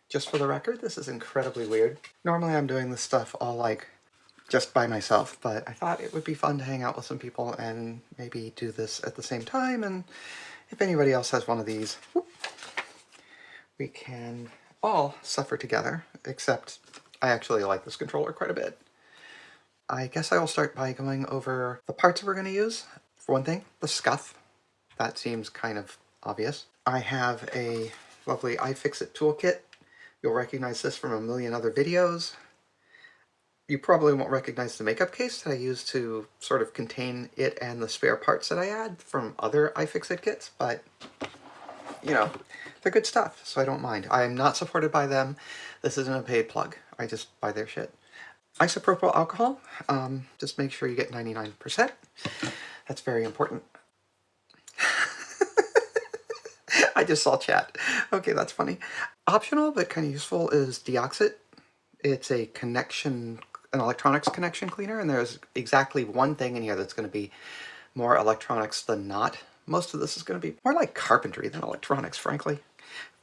Just for the record, this is incredibly weird. Normally I'm doing this stuff all like just by myself, but I thought it would be fun to hang out with some people and maybe do this at the same time, and if anybody else has one of these, we can all suffer together, except I actually like this controller quite a bit. I guess I will start by going over the parts we're going to use. For one thing, the Scuf. That seems kind of obvious. I have a lovely iFixit toolkit. You'll recognize this from a million other videos. You probably won't recognize the makeup case that I use to sort of contain it and the spare parts that I add from other iFixit kits, but you know, they're good stuff, so I don't mind. I am not supported by them. This isn't a paid plug. I just buy their shit. Isopropyl alcohol, just make sure you get 99%. That's very important. I just saw chat. Okay, that's funny. Optional, but kind of useful, is deoxit. It's a connection, an electronics connection cleaner, and there's exactly one thing in here that's going to be more electronics than not. Most of this is going to be more like carpentry than electronics, frankly,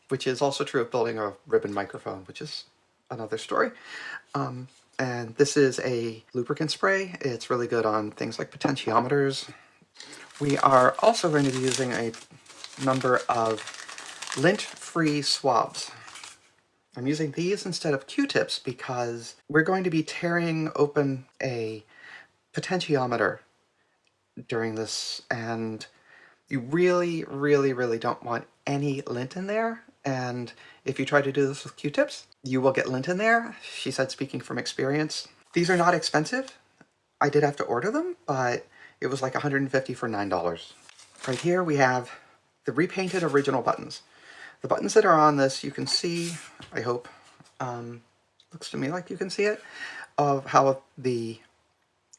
which is also true of building a ribbon microphone, which is another story. And this is a lubricant spray. It's really good on things like potentiometers. We are also going to be using a number of lint-free swabs. I'm using these instead of Q-tips because we're going to be tearing open a potentiometer during this, and you really, really, really don't want any lint in there. And if you try to do this with Q-tips, you will get lint in there. She said, speaking from experience. These are not expensive. I did have to order them, but it was like $150 for $9. Right here we have the repainted original buttons. The buttons that are on this, you can see, I hope, looks to me like you can see it, of how the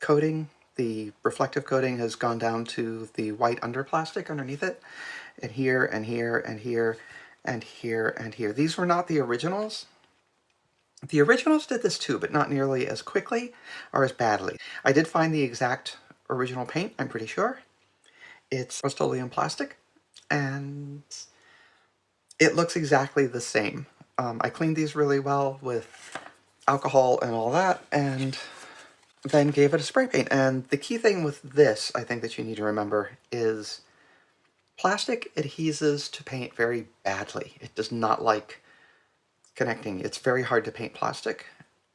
coating, the reflective coating, has gone down to the white under plastic underneath it, and here, and here, and here, and here, and here. These were not the originals. The originals did this too, but not nearly as quickly or as badly. I did find the exact original paint, I'm pretty sure. It's Rust-Oleum plastic, and it looks exactly the same. I cleaned these really well with alcohol and all that, and then gave it a spray paint. And the key thing with this, I think, that you need to remember is plastic adheses to paint very badly. It does not like connecting. It's very hard to paint plastic.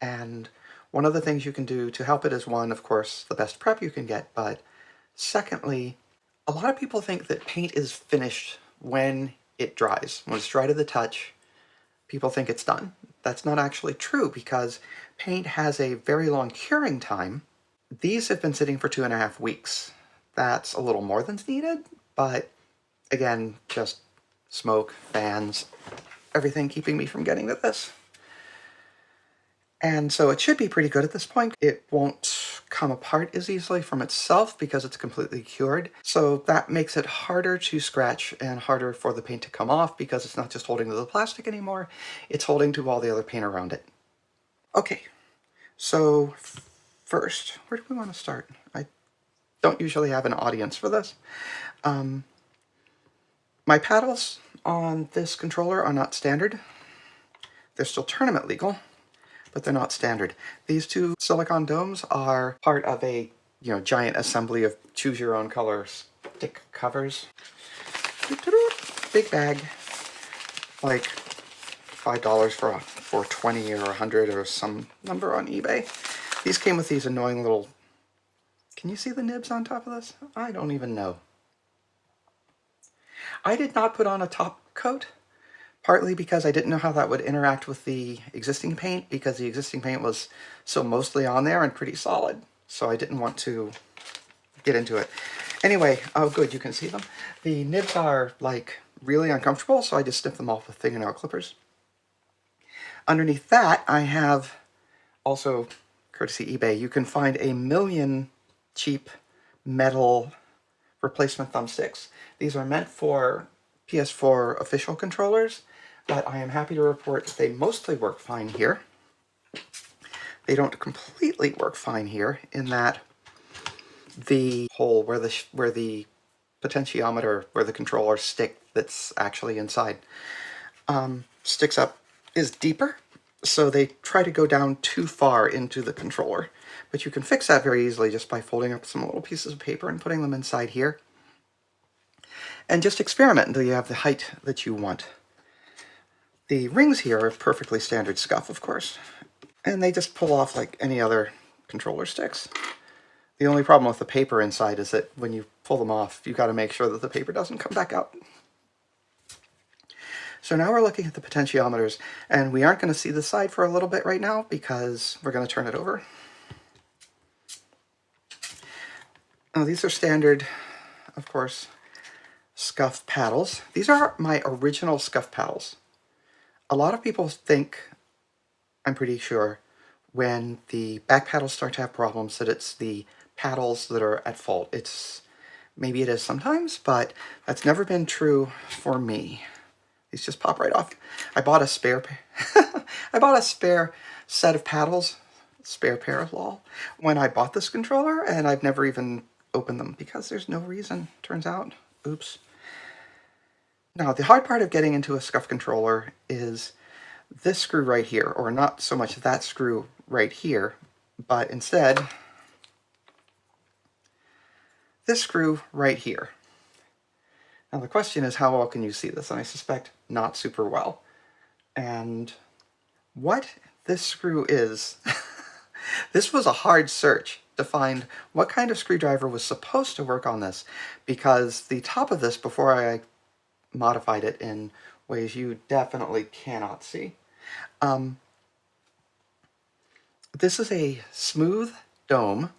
And one of the things you can do to help it is, one, of course, the best prep you can get, but secondly, a lot of people think that paint is finished when it dries. When it's dry to the touch, people think it's done. That's not actually true because paint has a very long curing time. These have been sitting for 2.5 weeks. That's a little more than's needed, but again, just smoke, fans, everything keeping me from getting to this. And so it should be pretty good at this point. It won't come apart as easily from itself because it's completely cured. So that makes it harder to scratch and harder for the paint to come off because it's not just holding to the plastic anymore, it's holding to all the other paint around it. Okay, so first, where do we want to start? I don't usually have an audience for this. My paddles on this controller are not standard. They're still tournament legal, but they're not standard. These two silicone domes are part of a giant assembly of choose your own color stick covers. Big bag, like $5 for 20 or 100 or some number on eBay. These came with these annoying little, can you see the nibs on top of this? I don't even know. I did not put on a top coat, partly because I didn't know how that would interact with the existing paint, because the existing paint was so mostly on there and pretty solid, so I didn't want to get into it. Anyway, oh good, you can see them. The nibs are like really uncomfortable, so I just snip them off with fingernail clippers. Underneath that, I have, also courtesy eBay, you can find a million cheap metal replacement thumbsticks. These are meant for PS4 official controllers, but I am happy to report that they mostly work fine here. They don't completely work fine here in that the hole where the potentiometer, where the controller stick that's actually inside, sticks up is deeper, so they try to go down too far into the controller. But you can fix that very easily just by folding up some little pieces of paper and putting them inside here. And just experiment until you have the height that you want. The rings here are perfectly standard Scuf, of course, and they just pull off like any other controller sticks. The only problem with the paper inside is that when you pull them off, you've got to make sure that the paper doesn't come back out. So now we're looking at the potentiometers, and we aren't going to see the side for a little bit right now because we're going to turn it over. Now these are standard, of course, Scuf paddles. These are my original Scuf paddles. A lot of people think, I'm pretty sure, when the back paddles start to have problems that it's the paddles that are at fault. Maybe it is sometimes, but that's never been true for me. These just pop right off. I bought a spare I bought a spare set of paddles, spare pair of lol, when I bought this controller, and I've never even opened them because there's no reason, turns out. Oops. Now, the hard part of getting into a Scuf controller is this screw right here, or not so much that screw right here, but instead this screw right here. Now the question is, how well can you see this? And I suspect not super well. And what this screw is, this was a hard search to find what kind of screwdriver was supposed to work on this, because the top of this, before I modified it in ways you definitely cannot see, this is a smooth dome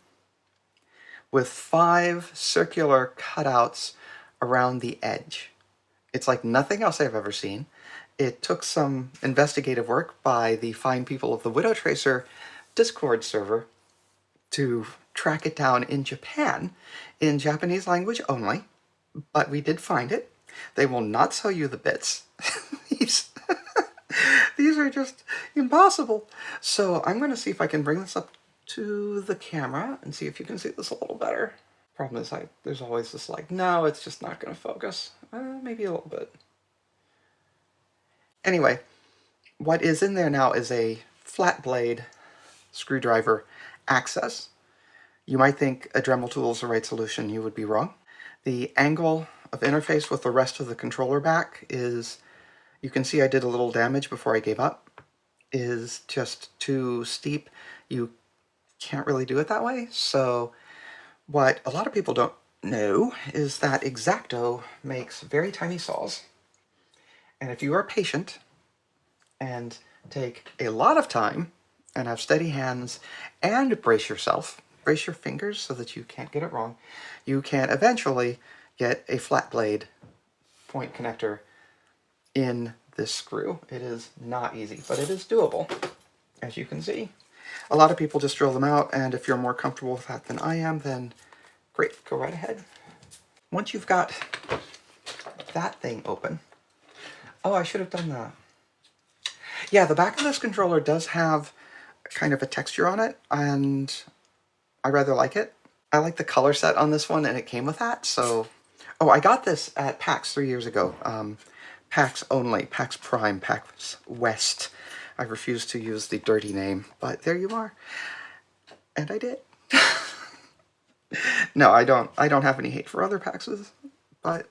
with 5 circular cutouts around the edge. It's like nothing else I've ever seen. It took some investigative work by the fine people of the Widow Tracer Discord server to track it down in Japan, in Japanese language only, but we did find it. They will not sell you the bits. These are just impossible. So I'm going to see if I can bring this up to the camera and see if you can see this a little better. Problem is, there's always this like, no, it's just not going to focus. Maybe a little bit. Anyway, what is in there now is a flat blade screwdriver access. You might think a Dremel tool is the right solution. You would be wrong. The angle of interface with the rest of the controller back is, you can see I did a little damage before I gave up, is just too steep. You can't really do it that way. So what a lot of people don't know is that X-Acto makes very tiny saws. And if you are patient and take a lot of time and have steady hands and brace yourself, brace your fingers so that you can't get it wrong, you can eventually get a flat blade point connector in this screw. It is not easy, but it is doable, as you can see. A lot of people just drill them out, and if you're more comfortable with that than I am, then great, go right ahead. Once you've got that thing open, oh, I should have done that. Yeah, the back of this controller does have kind of a texture on it, and I rather like it. I like the color set on this one, and it came with that, so... Oh, I got this at PAX 3 years ago. PAX only, PAX Prime, PAX West. I refuse to use the dirty name, but there you are. And I did. No, I don't have any hate for other PAXs, but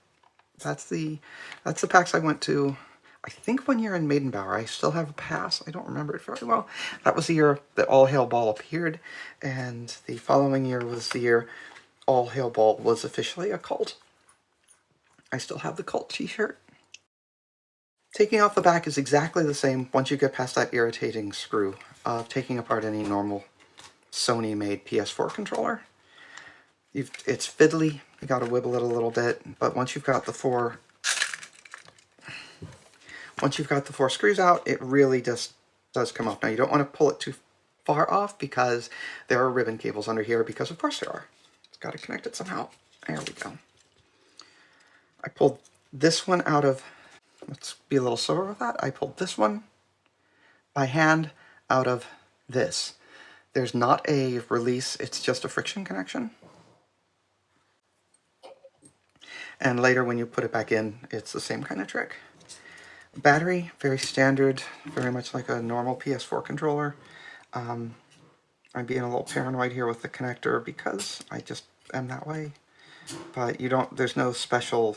that's the PAX I went to, I think 1 year in Maidenbower. I still have a pass. I don't remember it very well. That was the year that All Hail Ball appeared, and the following year was the year All Hail Ball was officially a cult. I still have the cult t-shirt. Taking off the back is exactly the same once you get past that irritating screw of taking apart any normal Sony-made PS4 controller. It's fiddly, you gotta wibble it a little bit, but once you've got the four screws out, it really just does come off. Now you don't want to pull it too far off because there are ribbon cables under here, because of course there are. It's got to connect it somehow. There we go. I pulled this one out of, let's be a little slower with that. I pulled this one by hand out of this. There's not a release, it's just a friction connection. And later when you put it back in, it's the same kind of trick. Battery, very standard, very much like a normal PS4 controller. I'm being a little paranoid here with the connector because I just am that way. But you don't, there's no special,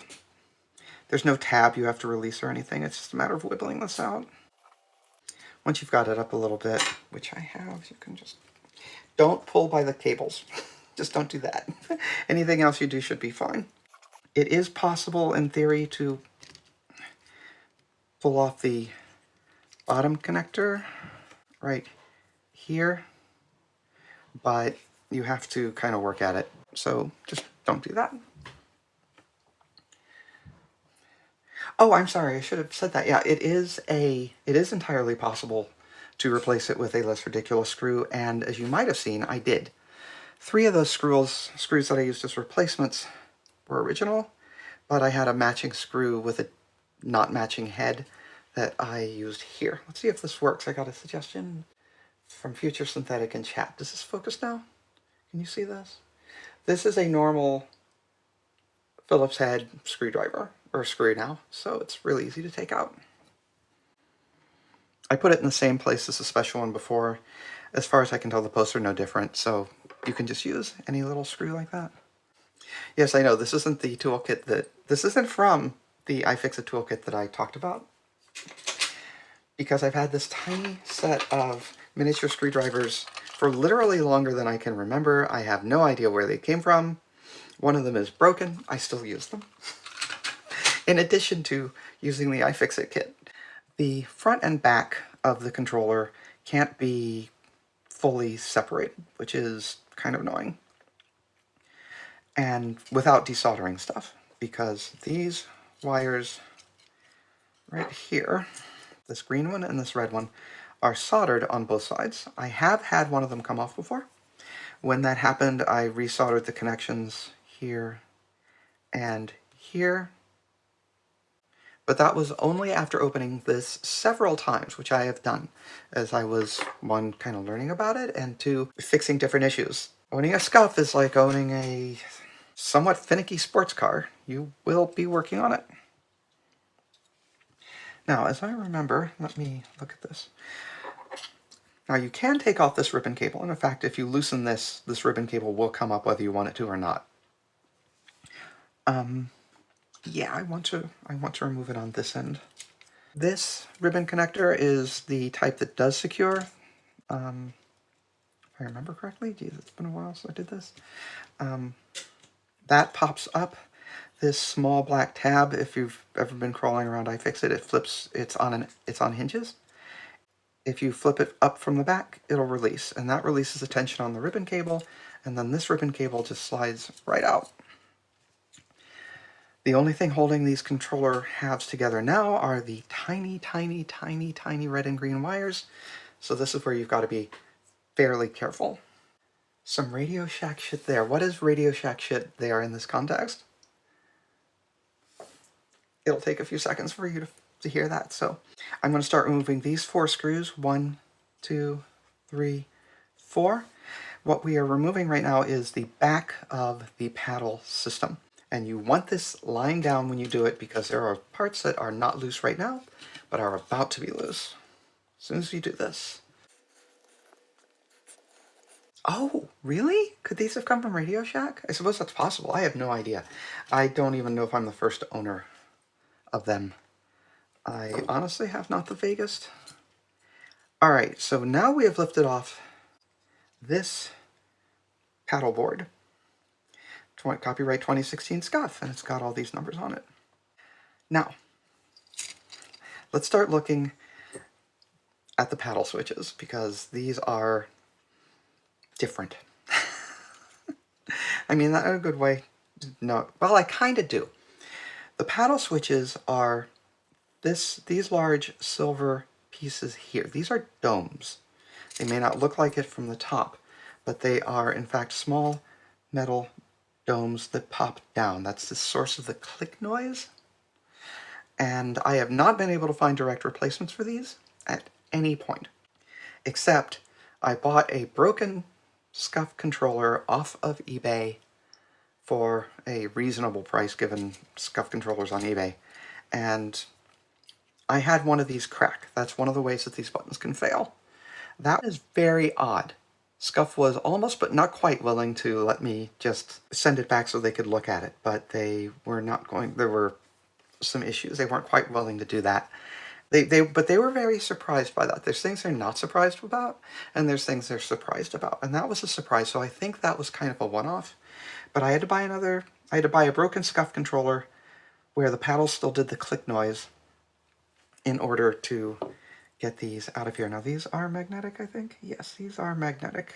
there's no tab you have to release or anything. It's just a matter of whittling this out. Once you've got it up a little bit, which I have, you can just, don't pull by the cables. Just don't do that. Anything else you do should be fine. It is possible in theory to pull off the bottom connector right here, but you have to kind of work at it. So just don't do that. Oh, I'm sorry, I should have said that. Yeah, it is entirely possible to replace it with a less ridiculous screw, and as you might have seen, I did. 3 of those screws that I used as replacements were original, but I had a matching screw with a not matching head that I used here. Let's see if this works. I got a suggestion from Future Synthetic in chat. Does this focus now? Can you see this? This is a normal Phillips head screwdriver, or screw now, so it's really easy to take out. I put it in the same place as the special one before. As far as I can tell, the posts are no different, so you can just use any little screw like that. Yes, I know, this isn't the toolkit this isn't from the iFixit toolkit that I talked about, because I've had this tiny set of miniature screwdrivers for literally longer than I can remember. I have no idea where they came from. One of them is broken. I still use them. In addition to using the iFixit kit. The front and back of the controller can't be fully separated, which is kind of annoying. And without desoldering stuff, because these wires right here, this green one and this red one, are soldered on both sides. I have had one of them come off before. When that happened, I resoldered the connections here and here. But that was only after opening this several times, which I have done, as I was, 1, kind of learning about it, and 2, fixing different issues. Owning a Scuf is like owning a somewhat finicky sports car. You will be working on it. Now, as I remember, let me look at this. Now, you can take off this ribbon cable, and in fact, if you loosen this, this ribbon cable will come up whether you want it to or not. Yeah, I want to remove it on this end. This ribbon connector is the type that does secure. If I remember correctly, geez, it's been a while since I did this. That pops up. This small black tab, if you've ever been crawling around iFixit, it flips. It's on hinges. If you flip it up from the back, it'll release, and that releases the tension on the ribbon cable, and then this ribbon cable just slides right out. The only thing holding these controller halves together now are the tiny, tiny, tiny, tiny red and green wires, so this is where you've got to be fairly careful. Some Radio Shack shit there. What is Radio Shack shit there in this context? It'll take a few seconds for you to hear that, so I'm going to start removing these 4 screws. 1, 2, 3, 4. What we are removing right now is the back of the paddle system. And you want this lying down when you do it, because there are parts that are not loose right now, but are about to be loose as soon as you do this. Oh, really? Could these have come from Radio Shack? I suppose that's possible. I have no idea. I don't even know if I'm the first owner of them. I honestly have not the vaguest. Alright, so now we have lifted off this paddleboard. Copyright 2016 Scuf, and it's got all these numbers on it. Now, let's start looking at the paddle switches, because these are different. I mean that in a good way. No, well, I kind of do. The paddle switches are these large silver pieces here. These are domes. They may not look like it from the top, but they are in fact small metal domes that pop down. That's the source of the click noise. And I have not been able to find direct replacements for these at any point, except I bought a broken Scuf controller off of eBay for a reasonable price given Scuf controllers on eBay, and I had one of these crack. That's one of the ways that these buttons can fail. That is very odd. Scuf was almost but not quite willing to let me just send it back so they could look at it, but they were not going. There were some issues. They weren't quite willing to do that. But they were very surprised by that. There's things they're not surprised about, and there's things they're surprised about, and that was a surprise. So I think that was kind of a one-off. But I had to buy another. I had to buy a broken Scuf controller where the paddle still did the click noise in order to get these out of here. Now these are magnetic, I think. Yes, these are magnetic.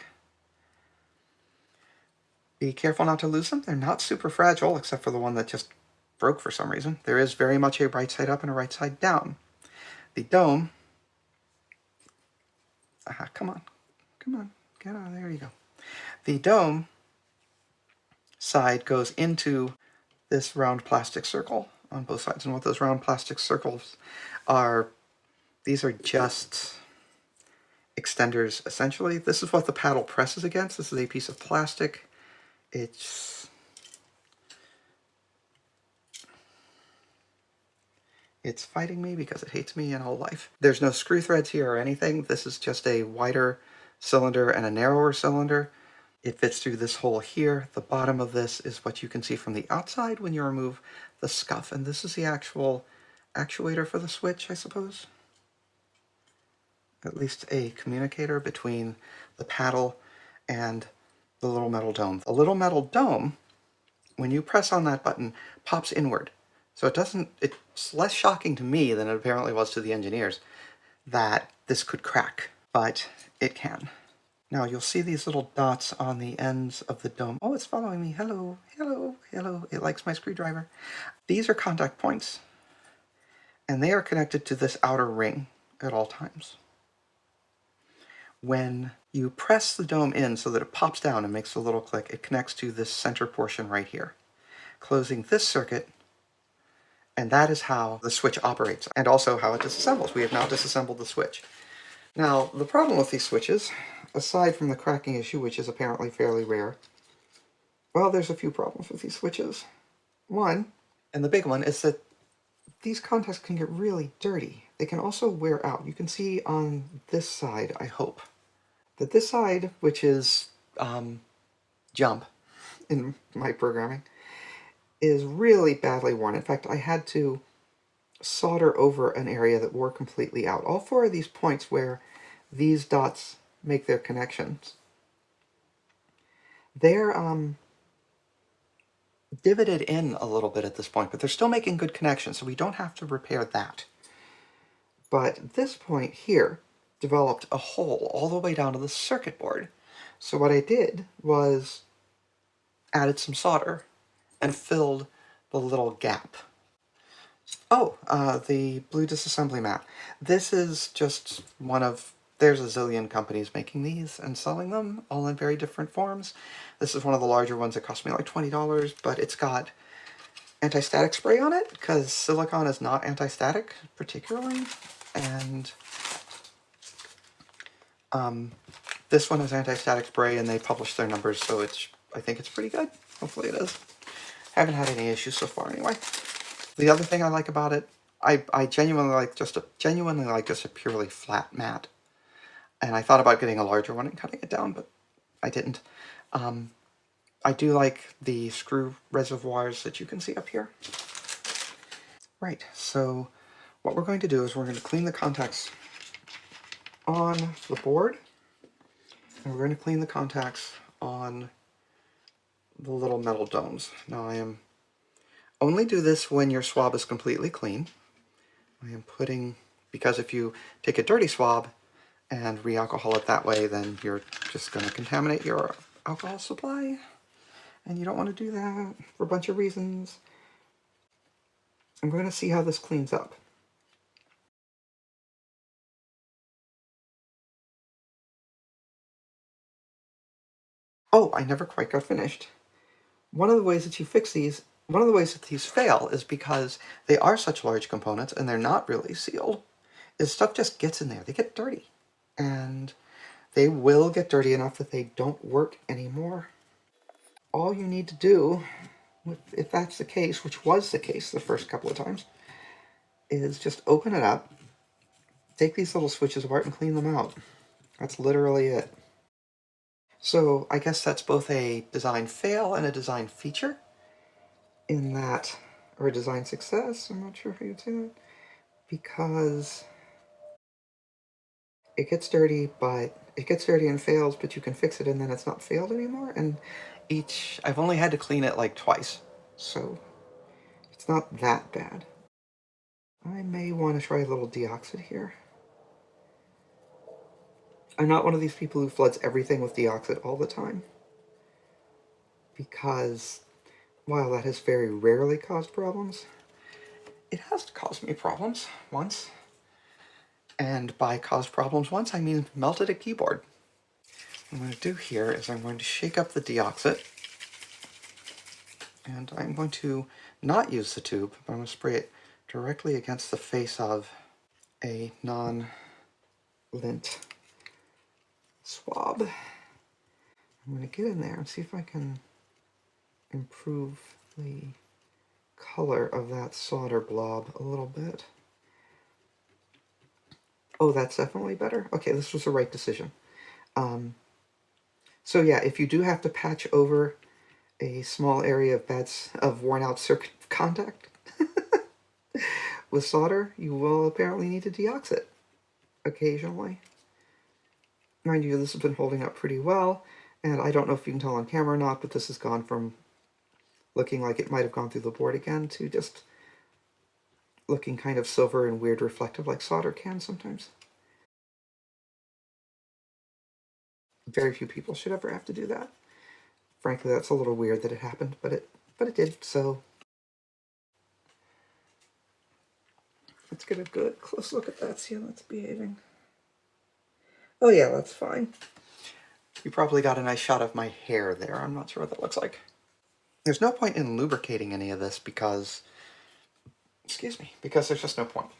Be careful not to lose them. They're not super fragile, except for the one that just broke for some reason. There is very much a right side up and a right side down. The dome, come on, get out, there you go. The dome side goes into this round plastic circle on both sides, and what those round plastic circles are, these are just extenders, essentially. This is what the paddle presses against. This is a piece of plastic. It's fighting me because it hates me in whole life. There's no screw threads here or anything. This is just a wider cylinder and a narrower cylinder. It fits through this hole here. The bottom of this is what you can see from the outside when you remove the scuff. And this is the actual actuator for the switch, I suppose. At least a communicator between the paddle and the little metal dome. The little metal dome, when you press on that button, pops inward. So it's less shocking to me than it apparently was to the engineers that this could crack, but it can. Now you'll see these little dots on the ends of the dome. Oh, it's following me. Hello, hello, hello. It likes my screwdriver. These are contact points, and they are connected to this outer ring at all times. When you press the dome in so that it pops down and makes a little click, it connects to this center portion right here, closing this circuit, and that is how the switch operates, and also how it disassembles. We have now disassembled the switch. Now, the problem with these switches, aside from the cracking issue, which is apparently fairly rare, well, there's a few problems with these switches. One, and the big one, is that these contacts can get really dirty. They can also wear out. You can see on this side, I hope, that this side, which is jump in my programming, is really badly worn. In fact, I had to solder over an area that wore completely out. All four of these points where these dots make their connections, they're divoted in a little bit at this point, but they're still making good connections, so we don't have to repair that. But this point here developed a hole all the way down to the circuit board. So what I did was added some solder and filled the little gap. Oh, the blue disassembly mat. This is just one of, there's a zillion companies making these and selling them, all in very different forms. This is one of the larger ones. It cost me like $20, but it's got anti-static spray on it, because silicone is not anti-static particularly. And this one has anti-static spray, and they publish their numbers, so I think it's pretty good. Hopefully it is. Haven't had any issues so far anyway. The other thing I like about it, I genuinely like just a purely flat mat. And I thought about getting a larger one and cutting it down, but I didn't. I do like the screw reservoirs that you can see up here. Right, so what we're going to do is we're going to clean the contacts on the board, and we're going to clean the contacts on the little metal domes. Now only do this when your swab is completely clean. I am putting, because if you take a dirty swab and re-alcohol it that way, then you're just going to contaminate your alcohol supply, and you don't want to do that for a bunch of reasons. I'm going to see how this cleans up. Oh, I never quite got finished. One of the ways that these fail is because they are such large components and they're not really sealed, is stuff just gets in there. They get dirty. And they will get dirty enough that they don't work anymore. All you need to do, if that's the case, which was the case the first couple of times, is just open it up, take these little switches apart and clean them out. That's literally it. So I guess that's both a design fail and a design feature in that, or a design success, I'm not sure how you'd say that, because it gets dirty, but it gets dirty and fails, but you can fix it and then it's not failed anymore. And I've only had to clean it like twice, so it's not that bad. I may want to try a little deoxit here. I'm not one of these people who floods everything with deoxit all the time, because while that has very rarely caused problems, it has caused me problems once. And by caused problems once, I mean melted a keyboard. What I'm going to do here is I'm going to shake up the deoxit, and I'm going to not use the tube, but I'm going to spray it directly against the face of a non-lint swab. I'm going to get in there and see if I can improve the color of that solder blob a little bit. Oh, that's definitely better. Okay, this was the right decision. So yeah, if you do have to patch over a small area of worn out circuit contact with solder, you will apparently need to deoxit occasionally. Mind you, this has been holding up pretty well, and I don't know if you can tell on camera or not, but this has gone from looking like it might have gone through the board again to just looking kind of silver and weird reflective like solder can sometimes. Very few people should ever have to do that. Frankly, that's a little weird that it happened, but it did, so let's get a good close look at that, see how that's behaving. Oh yeah, that's fine. You probably got a nice shot of my hair there. I'm not sure what that looks like. There's no point in lubricating any of this because, excuse me, because there's just no point.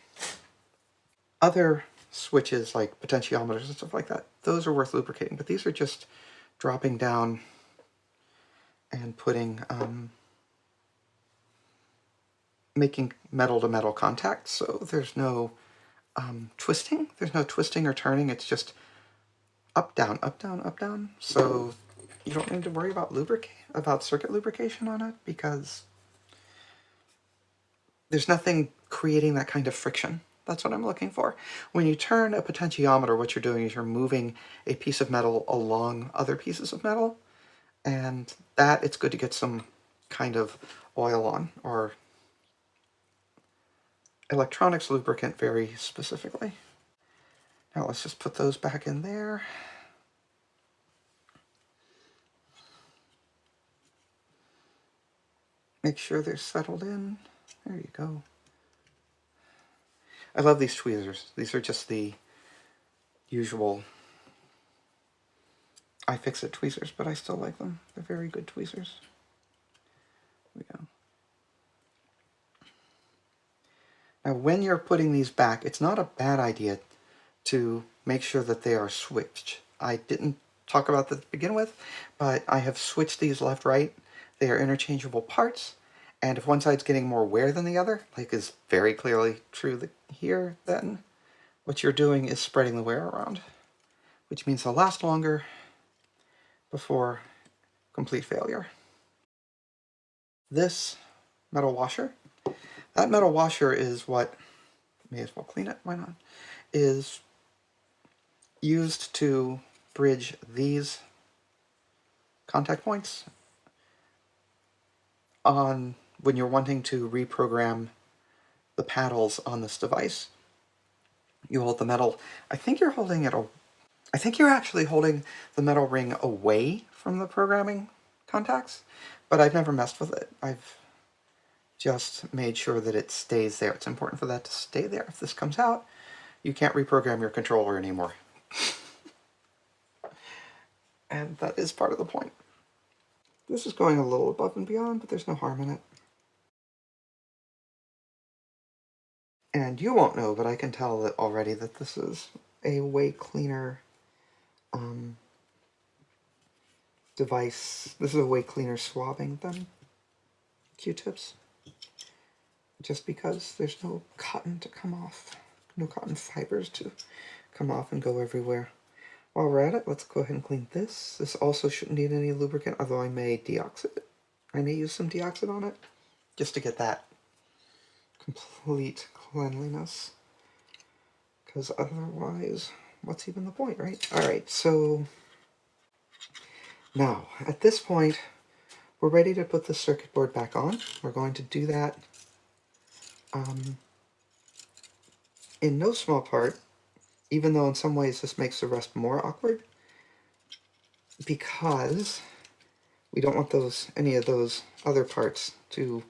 Other switches like potentiometers and stuff like that, those are worth lubricating, but these are just dropping down and putting, making metal to metal contact, so there's no twisting. There's no twisting or turning, it's just up, down, up, down, up, down. So you don't need to worry about circuit lubrication on it because there's nothing creating that kind of friction. That's what I'm looking for. When you turn a potentiometer, what you're doing is you're moving a piece of metal along other pieces of metal, and that it's good to get some kind of oil on, or electronics lubricant very specifically. Now let's just put those back in there. Make sure they're settled in. There you go. I love these tweezers. These are just the usual iFixit tweezers, but I still like them. They're very good tweezers. There we go. Now when you're putting these back, it's not a bad idea to make sure that they are switched. I didn't talk about that to begin with, but I have switched these left-right. They are interchangeable parts, and if one side's getting more wear than the other, like is very clearly true here, then what you're doing is spreading the wear around, which means they'll last longer before complete failure. This metal washer, that metal washer is what, may as well clean it, why not, is used to bridge these contact points on when you're wanting to reprogram the paddles on this device. You hold the metal, I think you're actually holding the metal ring away from the programming contacts, but I've never messed with it. I've just made sure that it stays there. It's important for that to stay there. If this comes out, you can't reprogram your controller anymore. And that is part of the point. This is going a little above and beyond, but there's no harm in it. And you won't know, but I can tell that already that this is a way cleaner device. This is a way cleaner swabbing than Q-tips. just because there's no cotton to come off, no cotton fibers to come off and go everywhere. While we're at it, let's go ahead and clean this. This also shouldn't need any lubricant, although I may deoxit it. I may use some deoxit on it, just to get that complete cleanliness. Because otherwise, what's even the point, right? Alright, so now, at this point, we're ready to put the circuit board back on. We're going to do that in no small part, even though in some ways this makes the rest more awkward, because we don't want any of those other parts to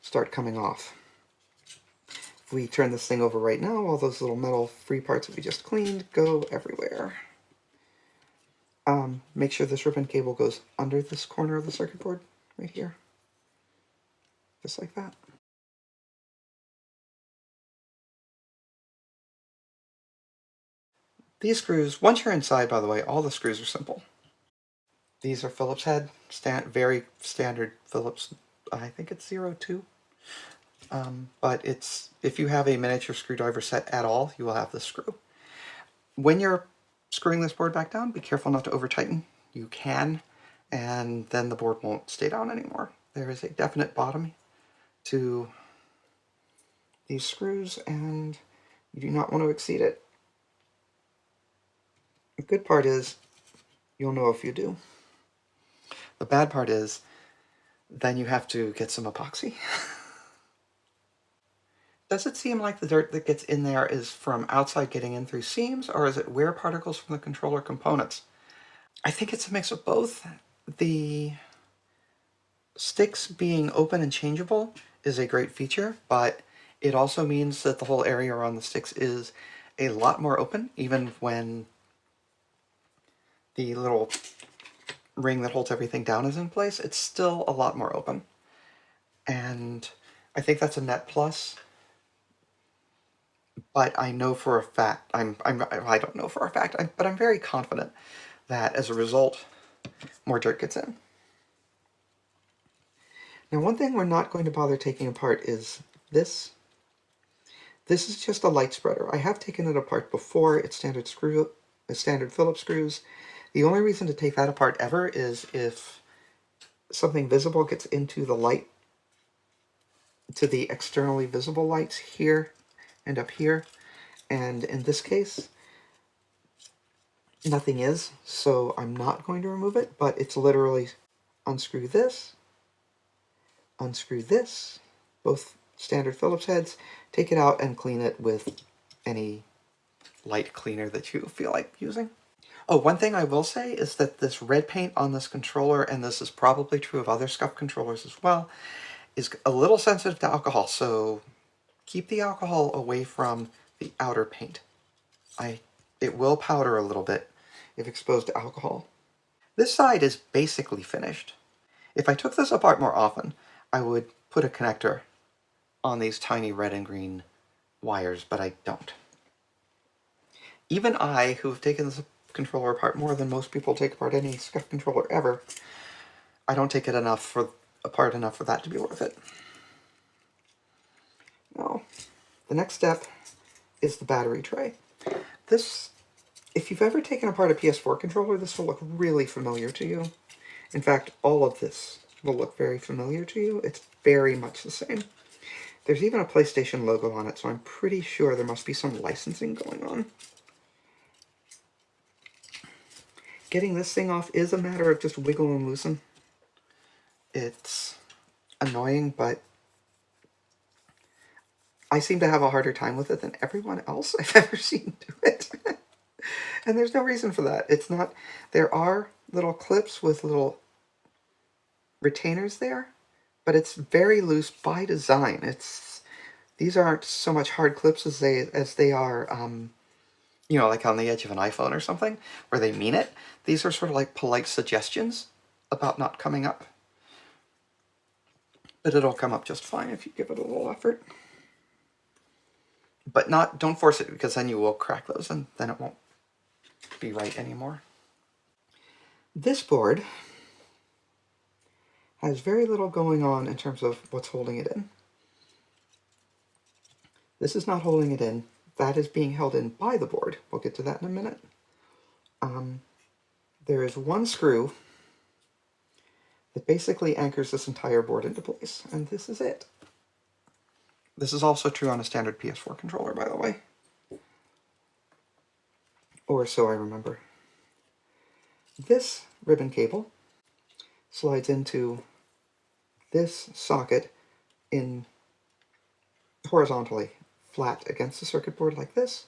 start coming off. If we turn this thing over right now, all those little metal free parts that we just cleaned go everywhere. Make sure this ribbon cable goes under this corner of the circuit board, right here. Just like that. These screws, once you're inside, by the way, all the screws are simple. These are Phillips head, very standard Phillips, I think it's 02. But if you have a miniature screwdriver set at all, you will have this screw. When you're screwing this board back down, be careful not to over tighten. You can, and then the board won't stay down anymore. There is a definite bottom to these screws, and you do not want to exceed it. The good part is, you'll know if you do. The bad part is, then you have to get some epoxy. Does it seem like the dirt that gets in there is from outside getting in through seams, or is it wear particles from the controller components? I think it's a mix of both. The sticks being open and changeable is a great feature, but it also means that the whole area around the sticks is a lot more open, even when the little ring that holds everything down is in place. It's still a lot more open. And I think that's a net plus. But I know for a fact, I don't know for a fact, but I'm very confident that as a result, more dirt gets in. Now, one thing we're not going to bother taking apart is this. This is just a light spreader. I have taken it apart before. It's standard Phillips screws. The only reason to take that apart ever is if something visible gets into the light, to the externally visible lights here and up here. And in this case, nothing is, so I'm not going to remove it, but it's literally unscrew this, both standard Phillips heads, take it out and clean it with any light cleaner that you feel like using. Oh, one thing I will say is that this red paint on this controller, and this is probably true of other Scuf controllers as well, is a little sensitive to alcohol, so keep the alcohol away from the outer paint. It will powder a little bit if exposed to alcohol. This side is basically finished. If I took this apart more often, I would put a connector on these tiny red and green wires, but I don't. Even I, who have taken this controller apart more than most people take apart any Scuf controller ever, I don't take it apart enough for that to be worth it. Now, the next step is the battery tray. This, if you've ever taken apart a PS4 controller, this will look really familiar to you. In fact, all of this will look very familiar to you. It's very much the same. There's even a PlayStation logo on it, so I'm pretty sure there must be some licensing going on. Getting this thing off is a matter of just wiggle and loosen. It's annoying, but I seem to have a harder time with it than everyone else I've ever seen do it. And there's no reason for that. It's not... There are little clips with little retainers there, but it's very loose by design. These aren't so much hard clips as they are, you know, like on the edge of an iPhone or something, where they mean it. These are sort of like polite suggestions about not coming up. But it'll come up just fine if you give it a little effort. But don't force it, because then you will crack those and then it won't be right anymore. This board has very little going on in terms of what's holding it in. This is not holding it in. That is being held in by the board. We'll get to that in a minute. There is one screw that basically anchors this entire board into place, and this is it. This is also true on a standard PS4 controller, by the way. Or so I remember. This ribbon cable slides into this socket in horizontally, flat against the circuit board like this.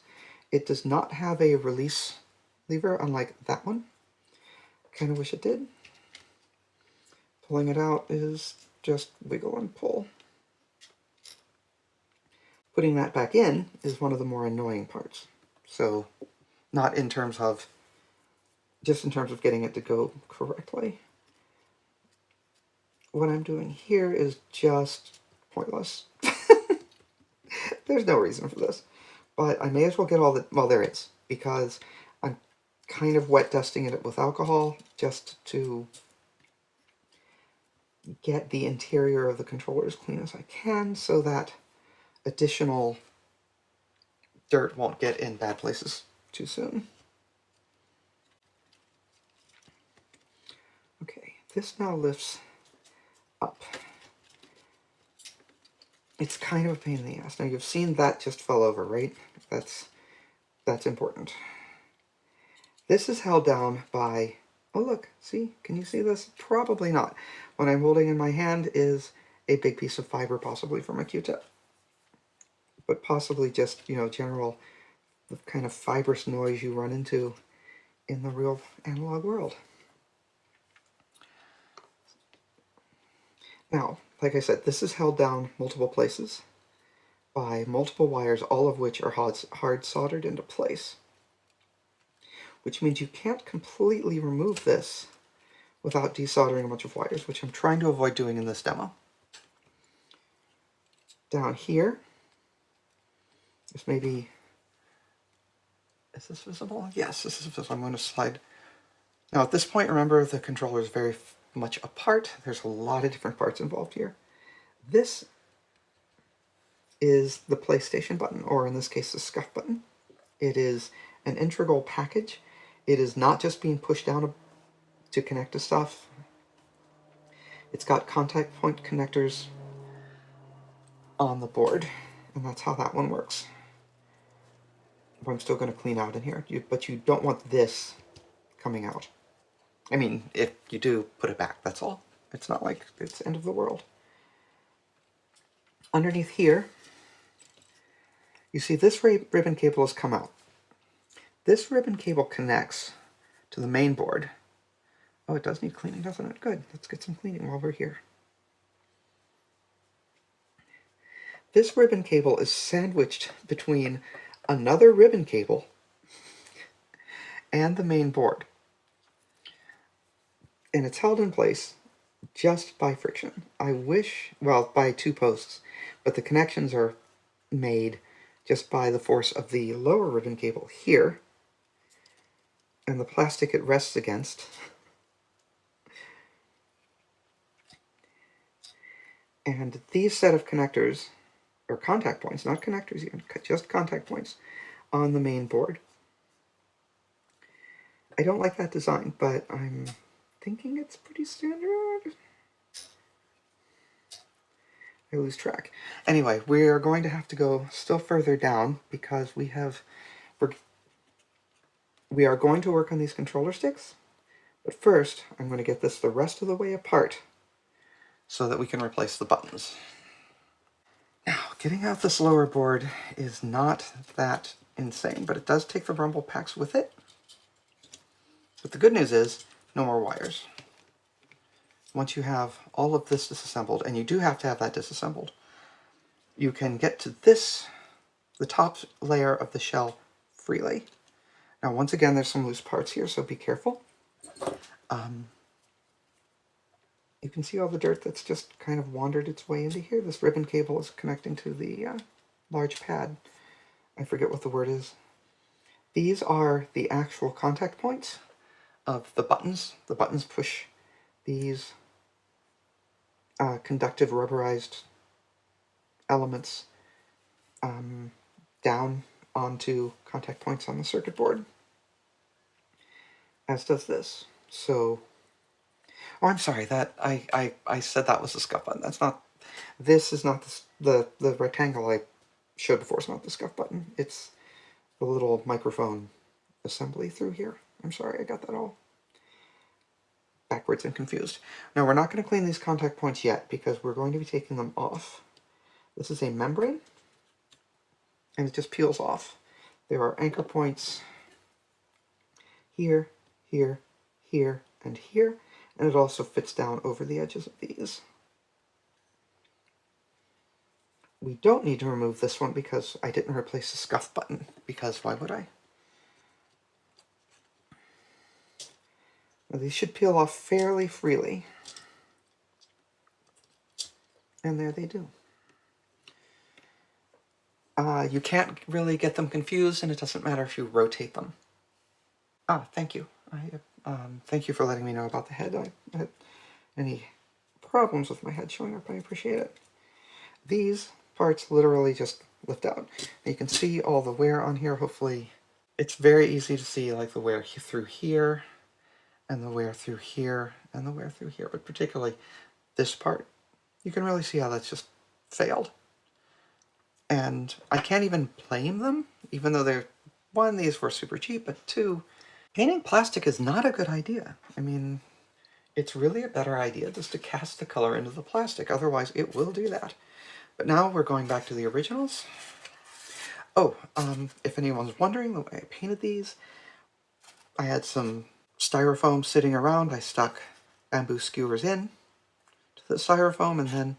It does not have a release lever, unlike that one. Kind of wish it did. Pulling it out is just wiggle and pull. Putting that back in is one of the more annoying parts. So, not in terms of, just in terms of getting it to go correctly. What I'm doing here is just pointless. There's no reason for this. But I may as well get all the, well, there is, because I'm kind of wet dusting it with alcohol just to get the interior of the controller as clean as I can so that additional dirt won't get in bad places too soon. Okay, this now lifts up. It's kind of a pain in the ass. Now you've seen that just fell over, right? That's important. This is held down by, oh look, see, can you see this? Probably not. What I'm holding in my hand is a big piece of fiber, possibly from a Q-tip. But possibly just, you know, general the kind of fibrous noise you run into in the real analog world. Now, like I said, this is held down multiple places by multiple wires, all of which are hard soldered into place. Which means you can't completely remove this without desoldering a bunch of wires, which I'm trying to avoid doing in this demo. Down here, there's maybe, is this visible? Yes, this is visible. I'm going to slide. Now at this point, remember the controller is very much apart. There's a lot of different parts involved here. This is the PlayStation button, or in this case the Scuf button. It is an integral package. It is not just being pushed down to connect to stuff. It's got contact point connectors on the board, and that's how that one works. I'm still going to clean out in here, but you don't want this coming out. I mean, if you do, put it back, that's all. It's not like it's the end of the world. Underneath here, you see this ribbon cable has come out. This ribbon cable connects to the main board. Oh, it does need cleaning, doesn't it? Good, let's get some cleaning while we're here. This ribbon cable is sandwiched between another ribbon cable and the main board. And it's held in place just by friction. I wish, well, by two posts, but the connections are made just by the force of the lower ribbon cable here and the plastic it rests against. And these set of connectors, or contact points, not connectors even, just contact points on the main board. I don't like that design, but I'm thinking it's pretty standard. I lose track. Anyway, we are going to have to go still further down because we are going to work on these controller sticks, but first I'm going to get this the rest of the way apart so that we can replace the buttons. Now, getting out this lower board is not that insane, but it does take the rumble packs with it. But the good news is, no more wires. Once you have all of this disassembled, and you do have to have that disassembled, you can get to this, the top layer of the shell, freely. Now, once again, there's some loose parts here, so be careful. You can see all the dirt that's just kind of wandered its way into here. This ribbon cable is connecting to the large pad. I forget what the word is. These are the actual contact points of the buttons. The buttons push these conductive rubberized elements down onto contact points on the circuit board, as does this. So, oh, I'm sorry, that I said that was the Scuf button. That's not, this is not the rectangle I showed before is not the Scuf button. It's the little microphone assembly through here. I'm sorry, I got that all backwards and confused. Now, we're not going to clean these contact points yet because we're going to be taking them off. This is a membrane, and it just peels off. There are anchor points here, here, here, and here, and it also fits down over the edges of these. We don't need to remove this one because I didn't replace the Scuf button, because why would I? Now, these should peel off fairly freely. And there they do. You can't really get them confused, and it doesn't matter if you rotate them. Ah, thank you. Thank you for letting me know about the head. I had any problems with my head showing up. I appreciate it. These parts literally just lift out. And you can see all the wear on here, hopefully. It's very easy to see like the wear through here, and the wear through here, and the wear through here, but particularly this part. You can really see how that's just failed. And I can't even blame them, even though they're, one, these were super cheap, but two, painting plastic is not a good idea. I mean, it's really a better idea just to cast the color into the plastic, otherwise it will do that. But now we're going back to the originals. Oh, if anyone's wondering the way I painted these, I had some styrofoam sitting around. I stuck bamboo skewers in to the styrofoam and then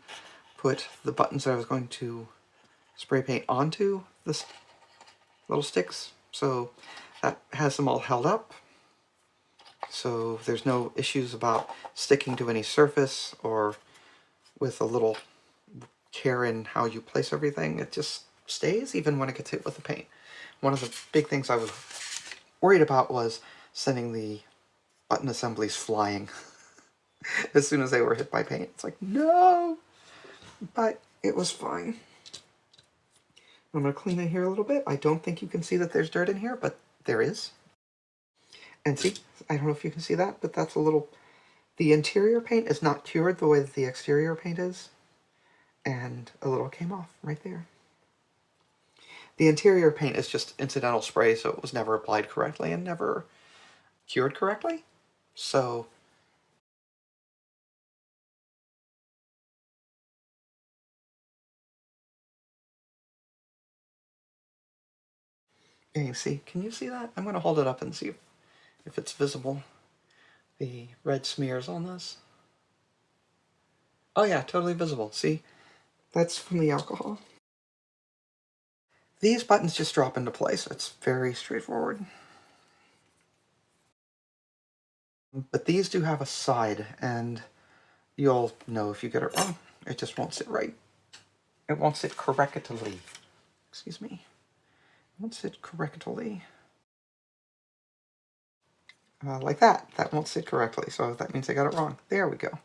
put the buttons that I was going to spray paint onto the little sticks. So that has them all held up. So there's no issues about sticking to any surface or with a little care in how you place everything. It just stays even when it gets hit with the paint. One of the big things I was worried about was sending the button assemblies flying as soon as they were hit by paint. It's like, no! But it was fine. I'm going to clean it here a little bit. I don't think you can see that there's dirt in here, but there is. And see, I don't know if you can see that, but that's a little... The interior paint is not cured the way that the exterior paint is. And a little came off right there. The interior paint is just incidental spray, so it was never applied correctly and never cured correctly. So... Yeah, you see, can you see that? I'm going to hold it up and see if it's visible. The red smears on this. Oh yeah, totally visible. See? That's from the alcohol. These buttons just drop into place. It's very straightforward. But these do have a side, and you'll know if you get it wrong. It just won't sit right. It won't sit correctly. Excuse me. It won't sit correctly. Like that. That won't sit correctly, so that means I got it wrong. There we go.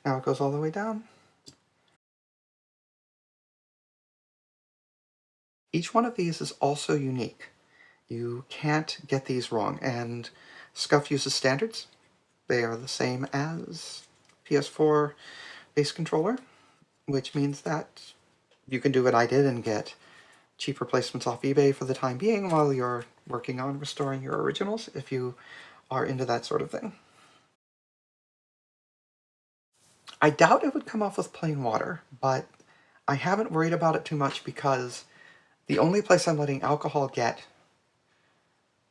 Now it goes all the way down. Each one of these is also unique. You can't get these wrong, and Scuf uses standards. They are the same as PS4 base controller, which means that you can do what I did and get cheap replacements off eBay for the time being while you're working on restoring your originals, if you are into that sort of thing. I doubt it would come off with plain water, but I haven't worried about it too much because the only place I'm letting alcohol get...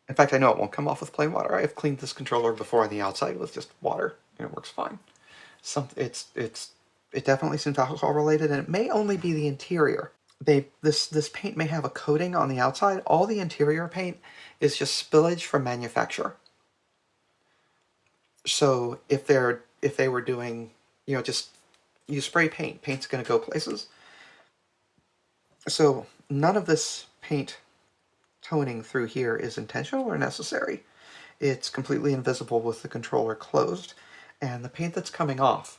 In fact, I know it won't come off with plain water. I've cleaned this controller before on the outside with just water, and it works fine. It definitely seems alcohol related, and it may only be the interior. This paint may have a coating on the outside. All the interior paint is just spillage from manufacture. So if they were doing, just you spray paint, paint's going to go places. So none of this paint toning through here is intentional or necessary. It's completely invisible with the controller closed, and the paint that's coming off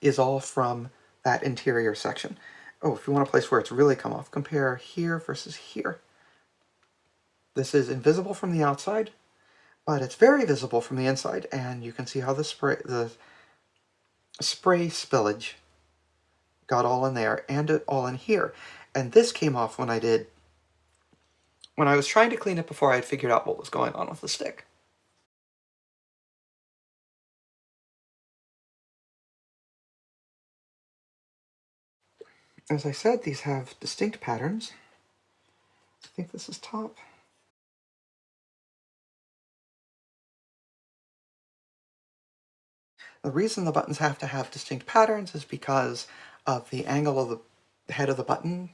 is all from that interior section. Oh, if you want a place where it's really come off, compare here versus here. This is invisible from the outside, but it's very visible from the inside, and you can see how the spray spillage got all in there and it all in here. And this came off when I was trying to clean it before I had figured out what was going on with the stick. As I said, these have distinct patterns. I think this is top. The reason the buttons have to have distinct patterns is because of the angle of the head of the button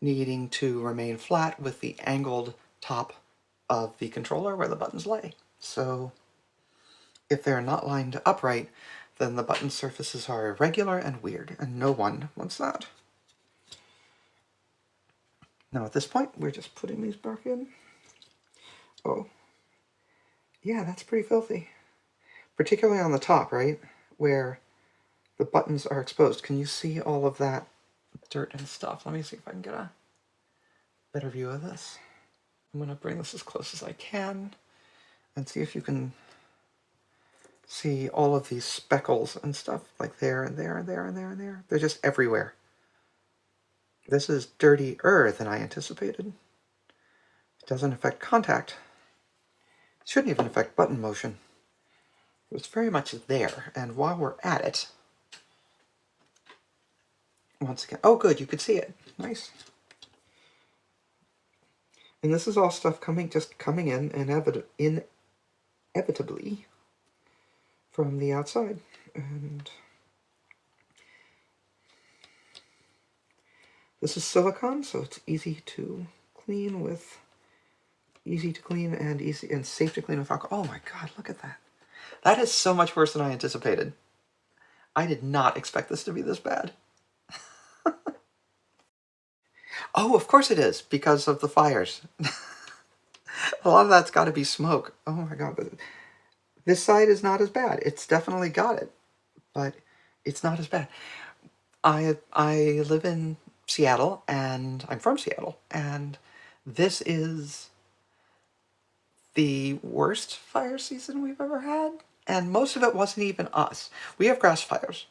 needing to remain flat with the angled top of the controller where the buttons lay. So if they're not lined upright, then the button surfaces are irregular and weird, and no one wants that. Now at this point, we're just putting these back in. Oh, yeah, that's pretty filthy. Particularly on the top, right? Where the buttons are exposed. Can you see all of that dirt and stuff? Let me see if I can get a better view of this. I'm going to bring this as close as I can and see if you can see all of these speckles and stuff, like there and there and there and there and there. They're just everywhere. This is dirtier than I anticipated. It doesn't affect contact. It shouldn't even affect button motion. It's very much there, and while we're at it, once again, oh good, you could see it. Nice. And this is all stuff just coming in inevitably from the outside. And this is silicone, so it's easy to clean and safe to clean with alcohol. Oh my god, look at that. That is so much worse than I anticipated. I did not expect this to be this bad. Oh, of course it is, because of the fires. A lot of that's got to be smoke. Oh my god, but this side is not as bad. It's definitely got it, but it's not as bad. I live in Seattle, and I'm from Seattle, and this is the worst fire season we've ever had, and most of it wasn't even us. We have grass fires,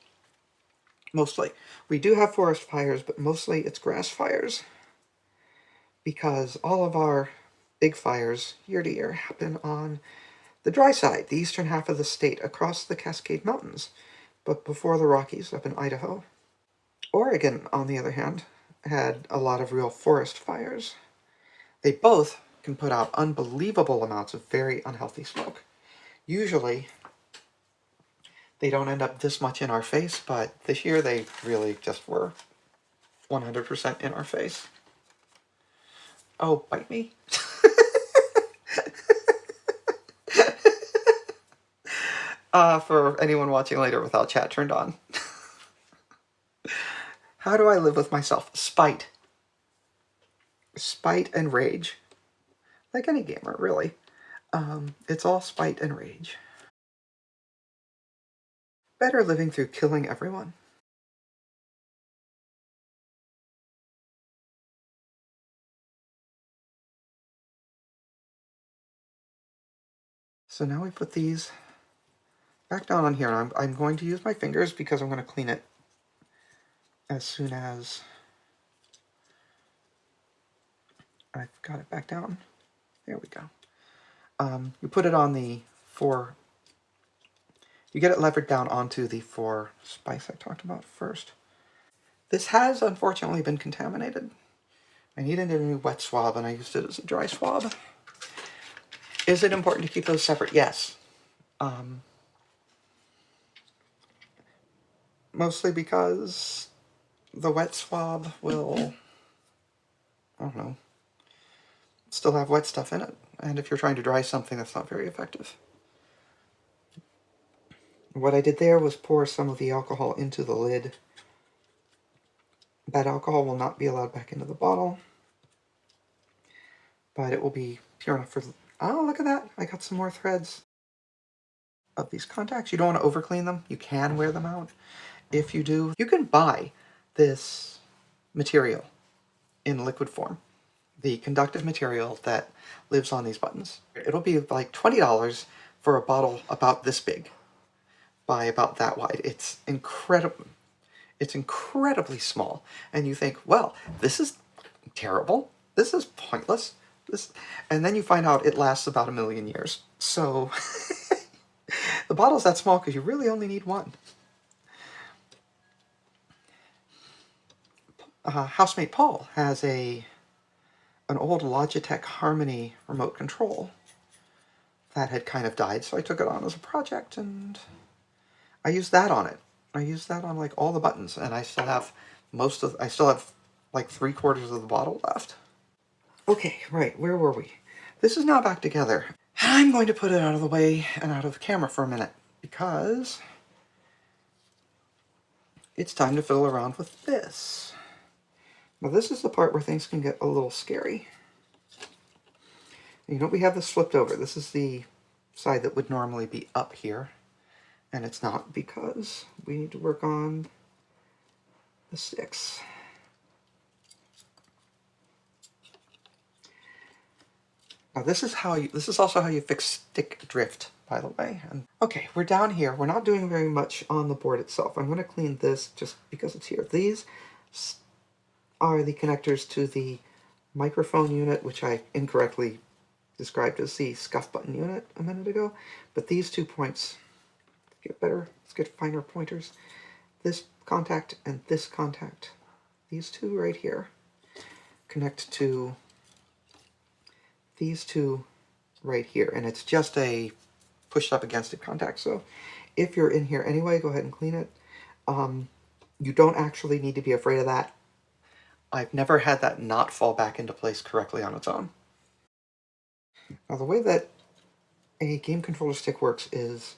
mostly. We do have forest fires, but mostly it's grass fires, because all of our big fires year to year happen on the dry side, the eastern half of the state, across the Cascade Mountains, but before the Rockies up in Idaho. Oregon, on the other hand, had a lot of real forest fires. They both can put out unbelievable amounts of very unhealthy smoke. Usually, they don't end up this much in our face, but this year they really just were 100% in our face. Oh, bite me? For anyone watching later without chat turned on. How do I live with myself? Spite. Spite and rage. Like any gamer, really. It's all spite and rage. Better living through killing everyone. So now we put these back down on here, and I'm going to use my fingers because I'm going to clean it as soon as I've got it back down. There we go. You put it on the you get it levered down onto the 4 spice I talked about first. This has unfortunately been contaminated. I needed a new wet swab, and I used it as a dry swab. Is it important to keep those separate? Yes. Mostly because the wet swab will, I don't know, still have wet stuff in it. And if you're trying to dry something, that's not very effective. What I did there was pour some of the alcohol into the lid. That alcohol will not be allowed back into the bottle, but it will be pure enough for... Oh, look at that! I got some more threads of these contacts. You don't want to overclean them. You can wear them out. If you do, you can buy this material in liquid form, the conductive material that lives on these buttons. It'll be like $20 for a bottle about this big by about that wide. It's incredible. It's incredibly small. And you think, well, this is terrible. This is pointless. And then you find out it lasts about 1,000,000 years. So the bottle's that small because you really only need one. Housemate Paul has an old Logitech Harmony remote control that had kind of died, so I took it on as a project, and I used that on it. I used that on like all the buttons, and I still have like 3/4 of the bottle left. Okay, right, where were we? This is now back together. I'm going to put it out of the way and out of the camera for a minute, because it's time to fiddle around with this. Now this is the part where things can get a little scary. You know, we have this flipped over. This is the side that would normally be up here, and it's not because we need to work on the sticks. Now this is also how you fix stick drift, by the way. And okay, we're down here. We're not doing very much on the board itself. I'm going to clean this just because it's here. These are the connectors to the microphone unit, which I incorrectly described as the Scuf button unit a minute ago. But these 2 points, let's get finer pointers. This contact and this contact, these two right here, connect to these two right here. And it's just a pushed up against it contact. So if you're in here anyway, go ahead and clean it. You don't actually need to be afraid of that. I've never had that not fall back into place correctly on its own. Now the way that a game controller stick works is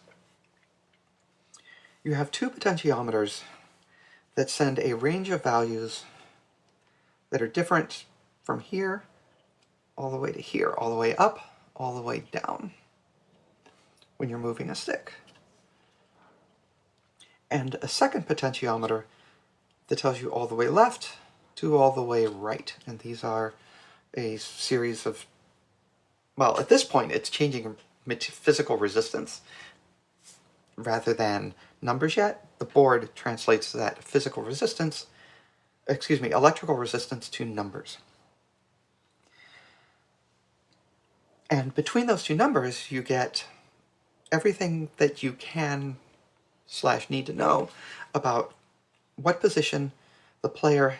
you have 2 potentiometers that send a range of values that are different from here all the way to here, all the way up, all the way down when you're moving a stick. And a second potentiometer that tells you all the way left to all the way right. And these are a series of, well, at this point it's changing physical resistance rather than numbers yet. The board translates that physical resistance, electrical resistance to numbers. And between those 2 numbers, you get everything that you can / need to know about what position the player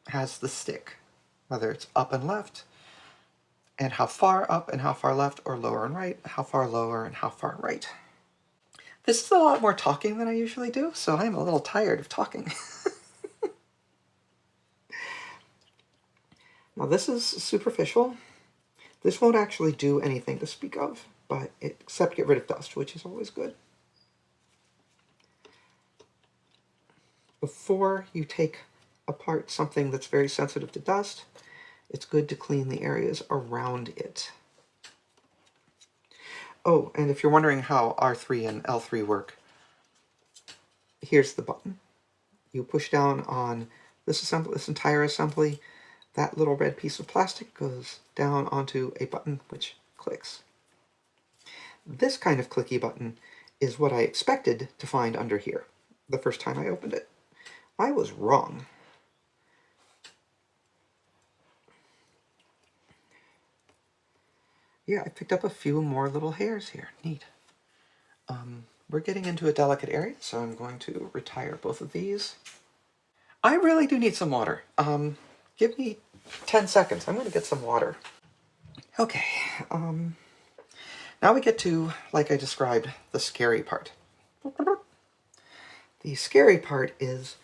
has the stick, whether it's up and left, and how far up and how far left, or lower and right, how far lower and how far right. This is a lot more talking than I usually do, so I'm a little tired of talking. Now this is superficial. This won't actually do anything to speak of, but except get rid of dust, which is always good. Before you take apart something that's very sensitive to dust, it's good to clean the areas around it. Oh, and if you're wondering how R3 and L3 work, here's the button. You push down on this entire assembly. That little red piece of plastic goes down onto a button which clicks. This kind of clicky button is what I expected to find under here the first time I opened it. I was wrong. Yeah, I picked up a few more little hairs here. Neat. We're getting into a delicate area, so I'm going to retire both of these. I really do need some water. Give me 10 seconds. I'm going to get some water. Okay. Now we get to, like I described, the scary part. The scary part is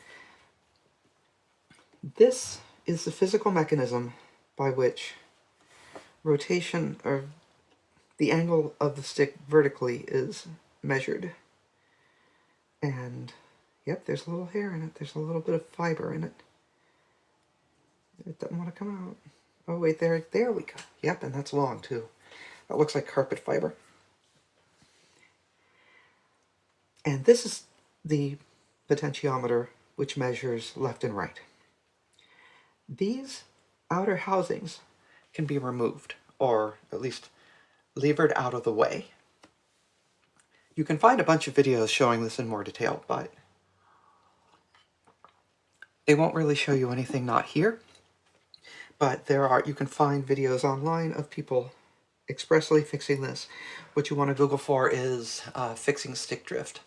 this is the physical mechanism by which rotation, or the angle of the stick vertically, is measured. And yep, there's a little hair in it. There's a little bit of fiber in it. It doesn't want to come out. Oh wait, there we go. Yep, and that's long too. That looks like carpet fiber. And this is the potentiometer which measures left and right. These outer housings can be removed, or at least levered out of the way. You can find a bunch of videos showing this in more detail, but they won't really show you anything not here. But you can find videos online of people expressly fixing this. What you want to Google for is fixing stick drift.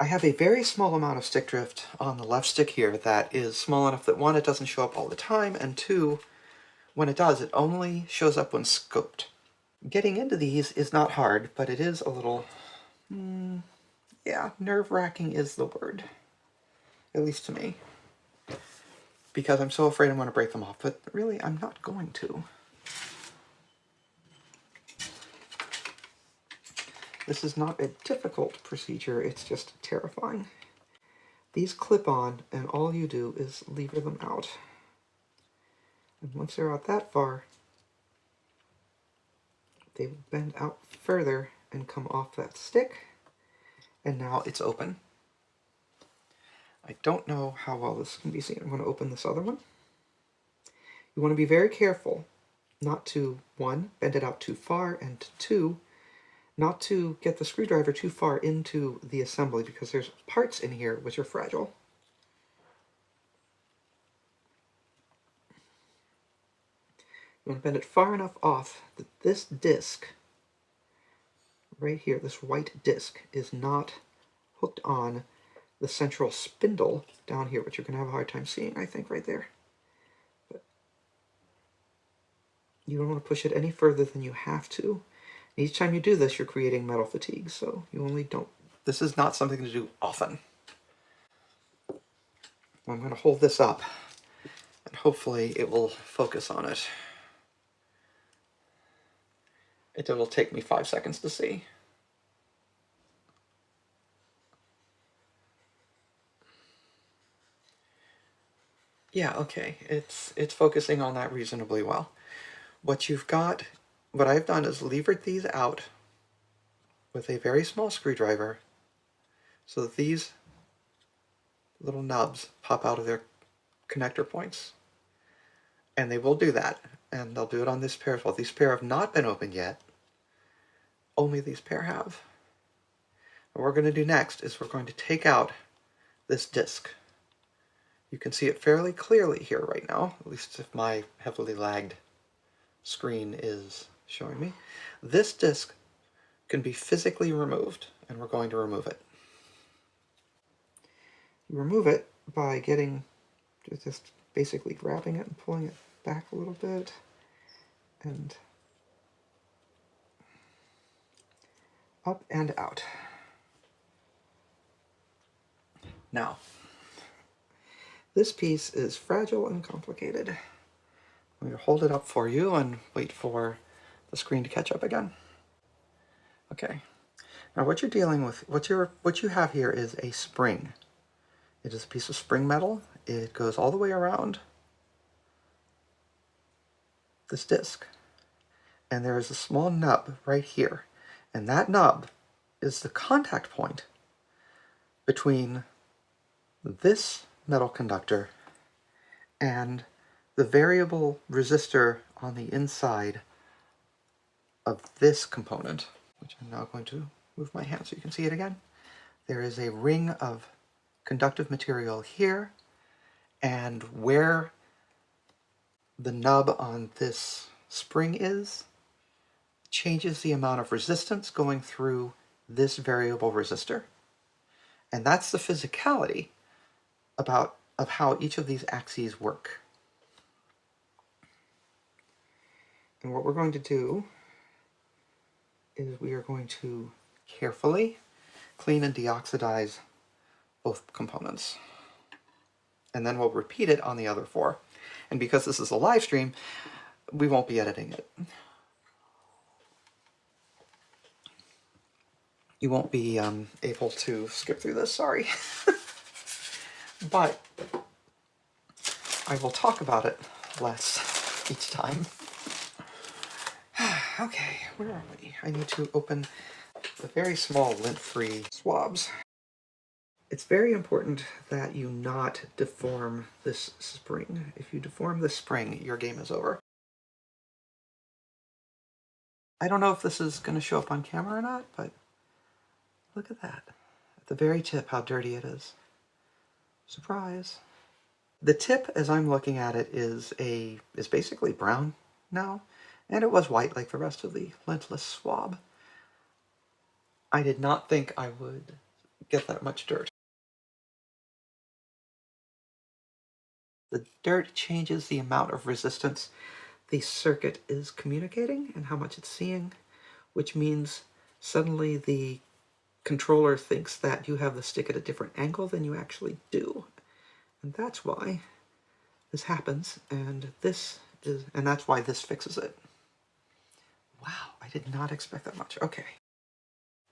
I have a very small amount of stick drift on the left stick here that is small enough that, one, it doesn't show up all the time, and two, when it does, it only shows up when scoped. Getting into these is not hard, but it is a little, yeah, nerve-wracking is the word, at least to me, because I'm so afraid I'm going to break them off, but really, I'm not going to. This is not a difficult procedure, it's just terrifying. These clip on, and all you do is lever them out. And once they're out that far, they will bend out further and come off that stick, and now it's open. I don't know how well this can be seen. I'm going to open this other one. You want to be very careful not to, one, bend it out too far, and two, not to get the screwdriver too far into the assembly, because there's parts in here which are fragile. You want to bend it far enough off that this disc, right here, this white disc, is not hooked on the central spindle down here, which you're going to have a hard time seeing, I think, right there. But you don't want to push it any further than you have to. Each time you do this, you're creating metal fatigue, so you only don't. This is not something to do often. I'm going to hold this up, and hopefully it will focus on it. It will take me 5 seconds to see. Yeah, okay, it's focusing on that reasonably well. What I've done is levered these out with a very small screwdriver so that these little nubs pop out of their connector points. And they will do that, and they'll do it on this pair as well. These pair have not been opened yet. Only these pair have. What we're going to do next is we're going to take out this disc. You can see it fairly clearly here right now, at least if my heavily lagged screen is showing me. This disc can be physically removed, and we're going to remove it. You remove it by just basically grabbing it and pulling it back a little bit, and up and out. Now, this piece is fragile and complicated. I'm going to hold it up for you and wait for the screen to catch up again. Okay. Now what you're dealing with, what you have here is a spring. It is a piece of spring metal. It goes all the way around this disc. And there is a small nub right here. And that nub is the contact point between this metal conductor and the variable resistor on the inside of this component, which I'm now going to move my hand so you can see it again. There is a ring of conductive material here, and where the nub on this spring is changes the amount of resistance going through this variable resistor. And that's the physicality of how each of these axes work. And what we're going to do is we are going to carefully clean and deoxidize both components. And then we'll repeat it on the other four. And because this is a live stream, we won't be editing it. You won't be able to skip through this, sorry. But I will talk about it less each time. Okay, where are we? I need to open the very small lint-free swabs. It's very important that you not deform this spring. If you deform this spring, your game is over. I don't know if this is going to show up on camera or not, but look at that. At the very tip, how dirty it is. Surprise. The tip, as I'm looking at it, is basically brown now, and it was white like the rest of the lentless swab. I did not think I would get that much dirt. The dirt changes the amount of resistance the circuit is communicating and how much it's seeing, which means suddenly the controller thinks that you have the stick at a different angle than you actually do. And that's why this happens, and that's why this fixes it. Wow, I did not expect that much. Okay.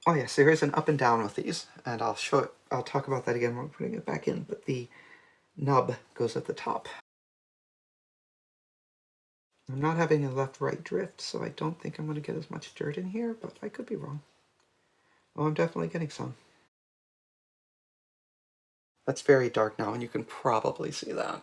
Oh yes, there is an up and down with these, and I'll talk about that again when we're putting it back in, but the nub goes at the top. I'm not having a left-right drift, so I don't think I'm going to get as much dirt in here, but I could be wrong. Oh, I'm definitely getting some. That's very dark now, and you can probably see that.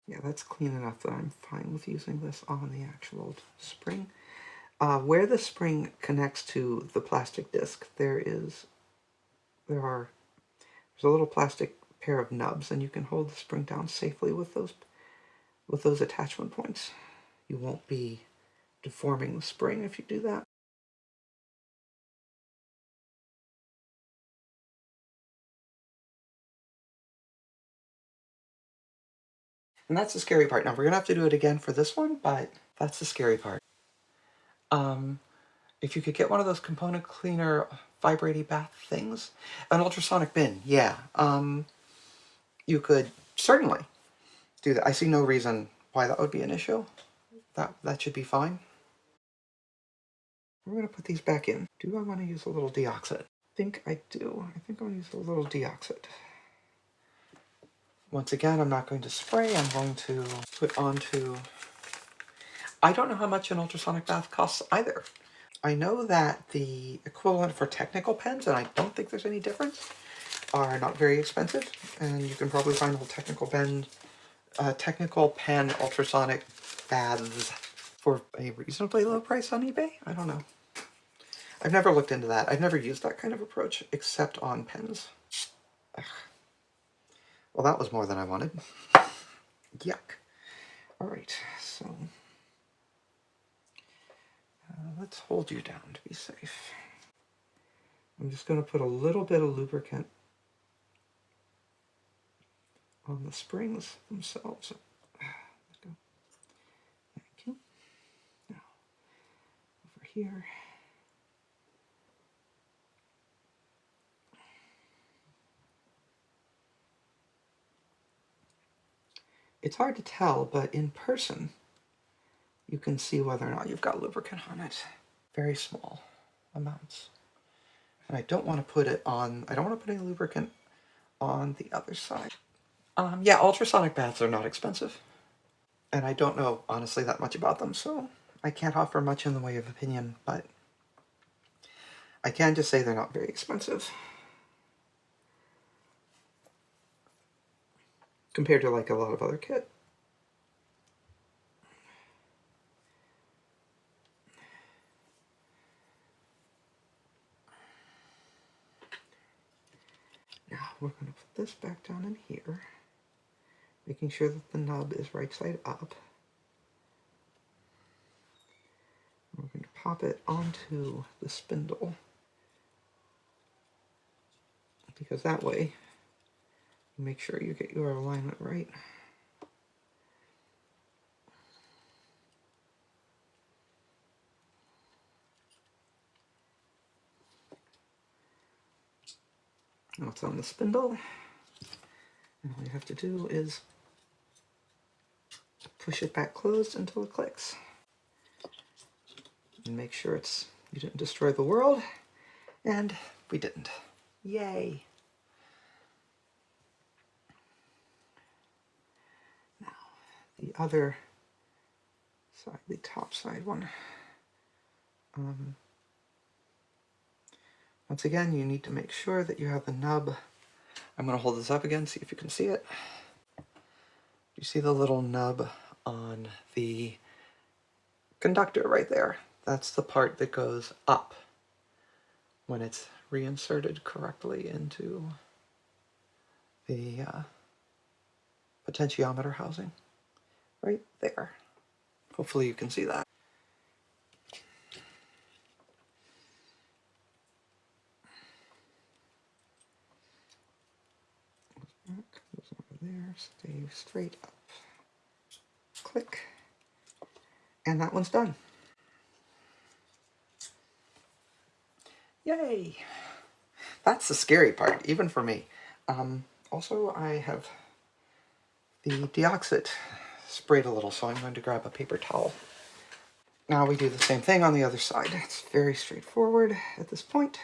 Yeah, that's clean enough that I'm fine with using this on the actual spring. Where the spring connects to the plastic disc, there's a little plastic pair of nubs, and you can hold the spring down safely with those attachment points. You won't be deforming the spring if you do that. And that's the scary part. Now, we're going to have to do it again for this one, but that's the scary part. If you could get one of those component cleaner vibrating bath things, an ultrasonic bin, yeah, you could certainly do that. I see no reason why that would be an issue. That should be fine. We're going to put these back in. Do I want to use a little deoxit? I think I do. I think I'm going to use a little deoxit. Once again, I'm not going to spray. I'm going to put onto... I don't know how much an ultrasonic bath costs either. I know that the equivalent for technical pens, and I don't think there's any difference, are not very expensive, and you can probably find a technical pen ultrasonic baths for a reasonably low price on eBay. I don't know. I've never looked into that. I've never used that kind of approach except on pens. Ugh. Well, that was more than I wanted. Yuck. All right, so let's hold you down to be safe. I'm just going to put a little bit of lubricant on the springs themselves. Let's go. Thank you. Now, over here. It's hard to tell, but in person, you can see whether or not you've got lubricant on it. Very small amounts. And I don't want to put it on, I don't want to put any lubricant on the other side. Yeah, ultrasonic baths are not expensive. And I don't know, honestly, that much about them, so I can't offer much in the way of opinion, but I can just say they're not very expensive. Compared to like a lot of other kit. Now we're going to put this back down in here, making sure that the nub is right side up. We're going to pop it onto the spindle, because that way you make sure you get your alignment right. Now it's on the spindle, and all you have to do is push it back closed until it clicks. And make sure you didn't destroy the world, and we didn't. Yay! Now, the other the top side one. Once again, you need to make sure that you have the nub. I'm going to hold this up again, see if you can see it. You see the little nub on the conductor right there? That's the part that goes up when it's reinserted correctly into the potentiometer housing. Right there. Hopefully you can see that. Goes over there, stay straight up. Click. And that one's done. Yay! That's the scary part, even for me. Also, I have the deoxit sprayed a little, so I'm going to grab a paper towel. Now we do the same thing on the other side. It's very straightforward at this point.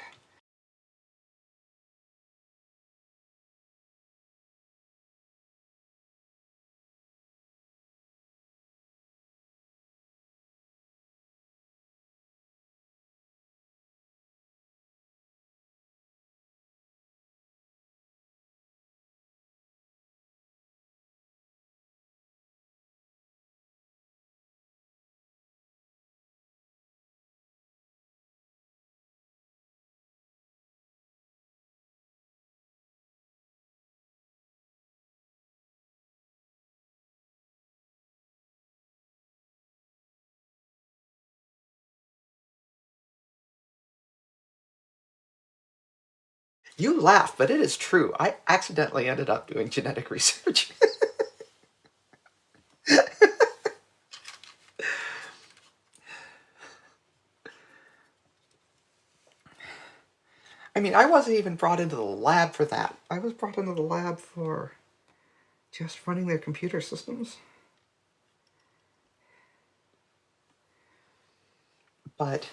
You laugh, but it is true. I accidentally ended up doing genetic research. I mean, I wasn't even brought into the lab for that. I was brought into the lab for just running their computer systems. But,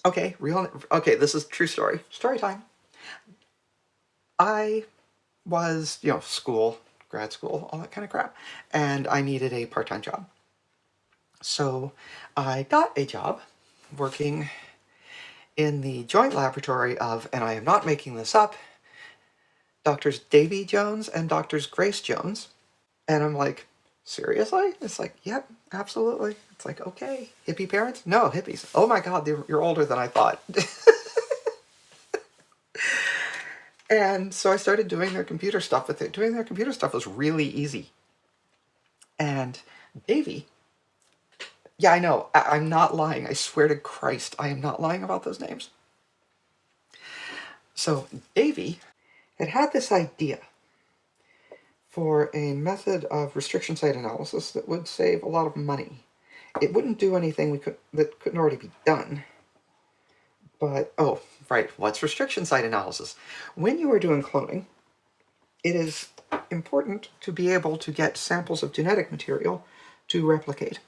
okay, this is true story. Story time. I was, school, grad school, all that kind of crap, and I needed a part-time job. So I got a job working in the joint laboratory of, and I am not making this up, Doctors Davy Jones and Doctors Grace Jones. And I'm like, seriously? It's like, yep, absolutely. It's like, okay, hippie parents? No, hippies. Oh my God, you're older than I thought. And so I started doing their computer stuff with it. Doing their computer stuff was really easy. And Davy, yeah, I know, I'm not lying. I swear to Christ, I am not lying about those names. So Davy had this idea for a method of restriction site analysis that would save a lot of money. It wouldn't do anything that couldn't already be done. But, oh, right, what's restriction site analysis? When you are doing cloning, it is important to be able to get samples of genetic material to replicate.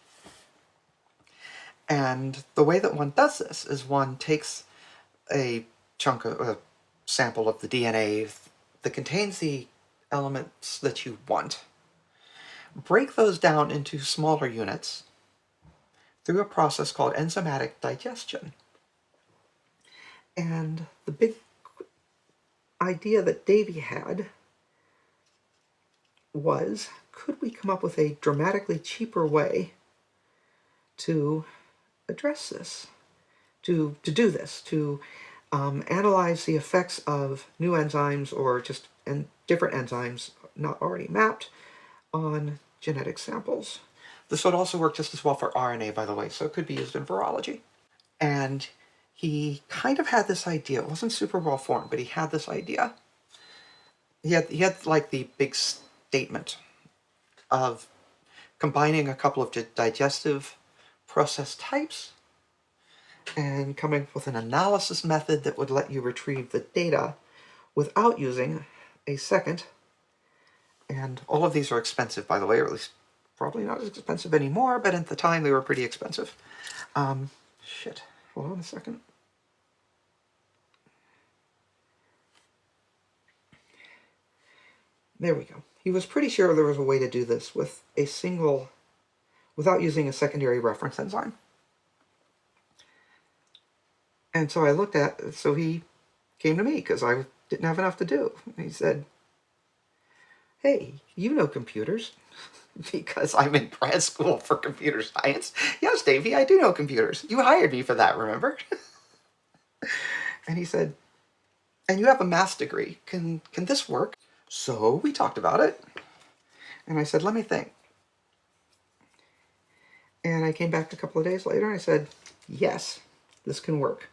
And the way that one does this is one takes a sample of the DNA that contains the elements that you want, break those down into smaller units through a process called enzymatic digestion. And the big idea that Davy had was, could we come up with a dramatically cheaper way to address this, to do this, to analyze the effects of new enzymes or just different enzymes not already mapped on genetic samples. This would also work just as well for RNA, by the way, so it could be used in virology. And he kind of had this idea. It wasn't super well formed, but he had this idea. He had like the big statement of combining a couple of digestive process types and coming up with an analysis method that would let you retrieve the data without using a second. And all of these are expensive, by the way, or at least probably not as expensive anymore, but at the time they were pretty expensive. Shit, hold on a second. There we go. He was pretty sure there was a way to do this with a single without using a secondary reference enzyme. And so I looked at, so he came to me because I didn't have enough to do. And he said, hey, you know computers. Because I'm in grad school for computer science. Yes, Davey, I do know computers. You hired me for that, remember? And he said, and you have a maths degree. Can this work? So we talked about it. And I said, let me think. And I came back a couple of days later and I said, yes, this can work.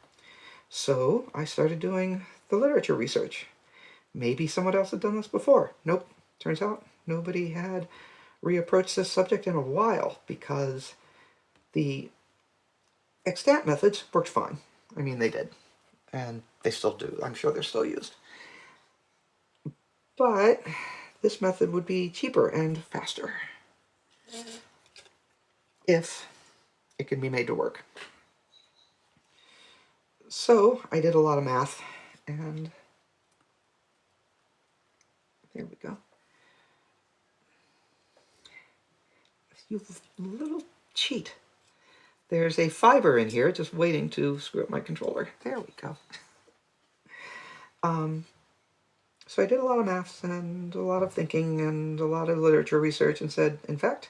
So I started doing the literature research. Maybe someone else had done this before. Nope. Turns out nobody had reapproached this subject in a while because the extant methods worked fine. I mean, they did. And they still do. I'm sure they're still used. But this method would be cheaper and faster if it can be made to work. So I did a lot of math, and there we go. You little cheat. There's a fiber in here just waiting to screw up my controller. There we go. So I did a lot of maths and a lot of thinking and a lot of literature research and said, in fact,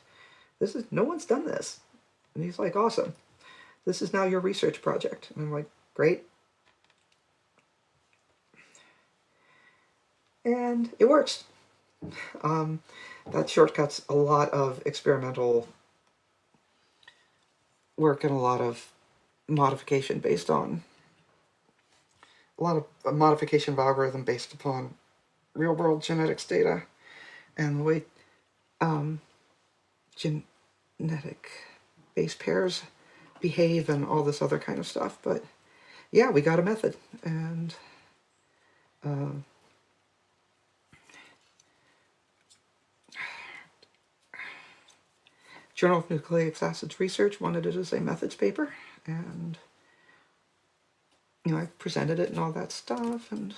no one's done this. And he's like, awesome. This is now your research project. And I'm like, great. And it works. That shortcuts a lot of experimental work and a lot of modification based on a lot of modification of algorithm based upon real-world genetics data and the way genetic base pairs behave and all this other kind of stuff. But yeah, we got a method, and Journal of Nucleic Acids Research wanted it as a methods paper, and I presented it and all that stuff, and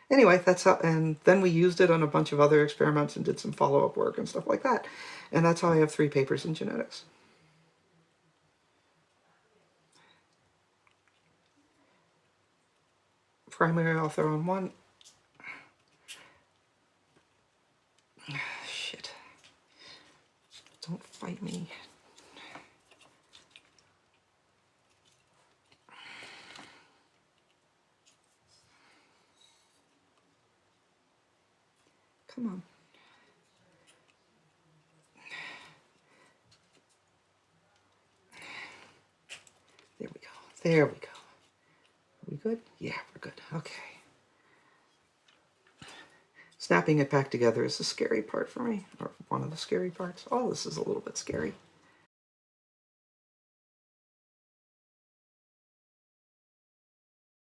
anyway, that's how, and then we used it on a bunch of other experiments and did some follow-up work and stuff like that. And that's how I have 3 papers in genetics. Primary author on 1. Shit. Don't fight me. Come on. There we go. There we go. Are we good? Yeah, we're good. Okay. Snapping it back together is the scary part for me, or one of the scary parts. All this is a little bit scary.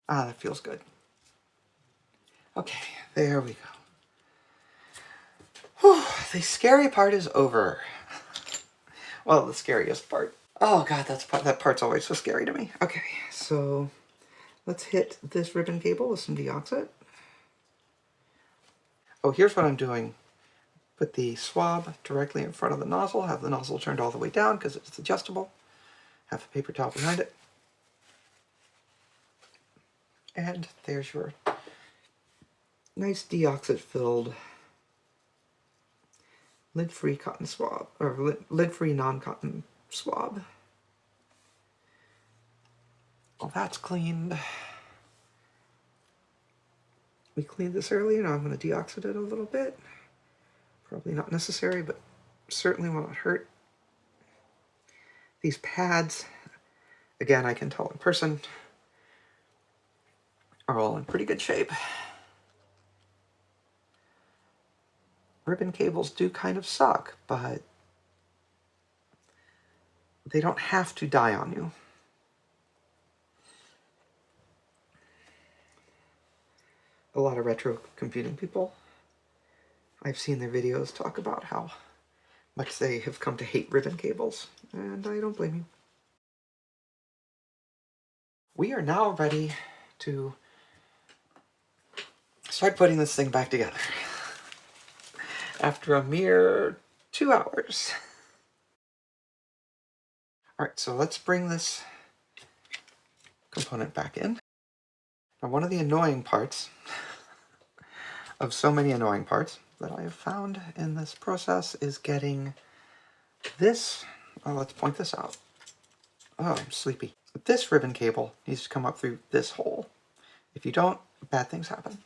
Ah, that feels good. Okay, there we go. Whew, the scary part is over. Well, the scariest part. Oh god, that part's always so scary to me. Okay, so let's hit this ribbon cable with some deoxit. Oh, here's what I'm doing. Put the swab directly in front of the nozzle, have the nozzle turned all the way down because it's adjustable. Have a paper towel behind it. And there's your nice deoxit-filled lid-free cotton swab, or lid-free non-cotton swab. Well, that's cleaned. We cleaned this earlier. Now I'm going to deoxit it a little bit. Probably not necessary, but certainly will not hurt. These pads, again, I can tell in person, are all in pretty good shape. Ribbon cables do kind of suck, but they don't have to die on you. A lot of retro computing people, I've seen their videos talk about how much they have come to hate ribbon cables, and I don't blame you. We are now ready to start putting this thing back together. after a mere 2 hours. All right, so let's bring this component back in. Now, one of the annoying parts of so many annoying parts that I have found in this process is getting this, oh, let's point this out. Oh, I'm sleepy. This ribbon cable needs to come up through this hole. If you don't, bad things happen.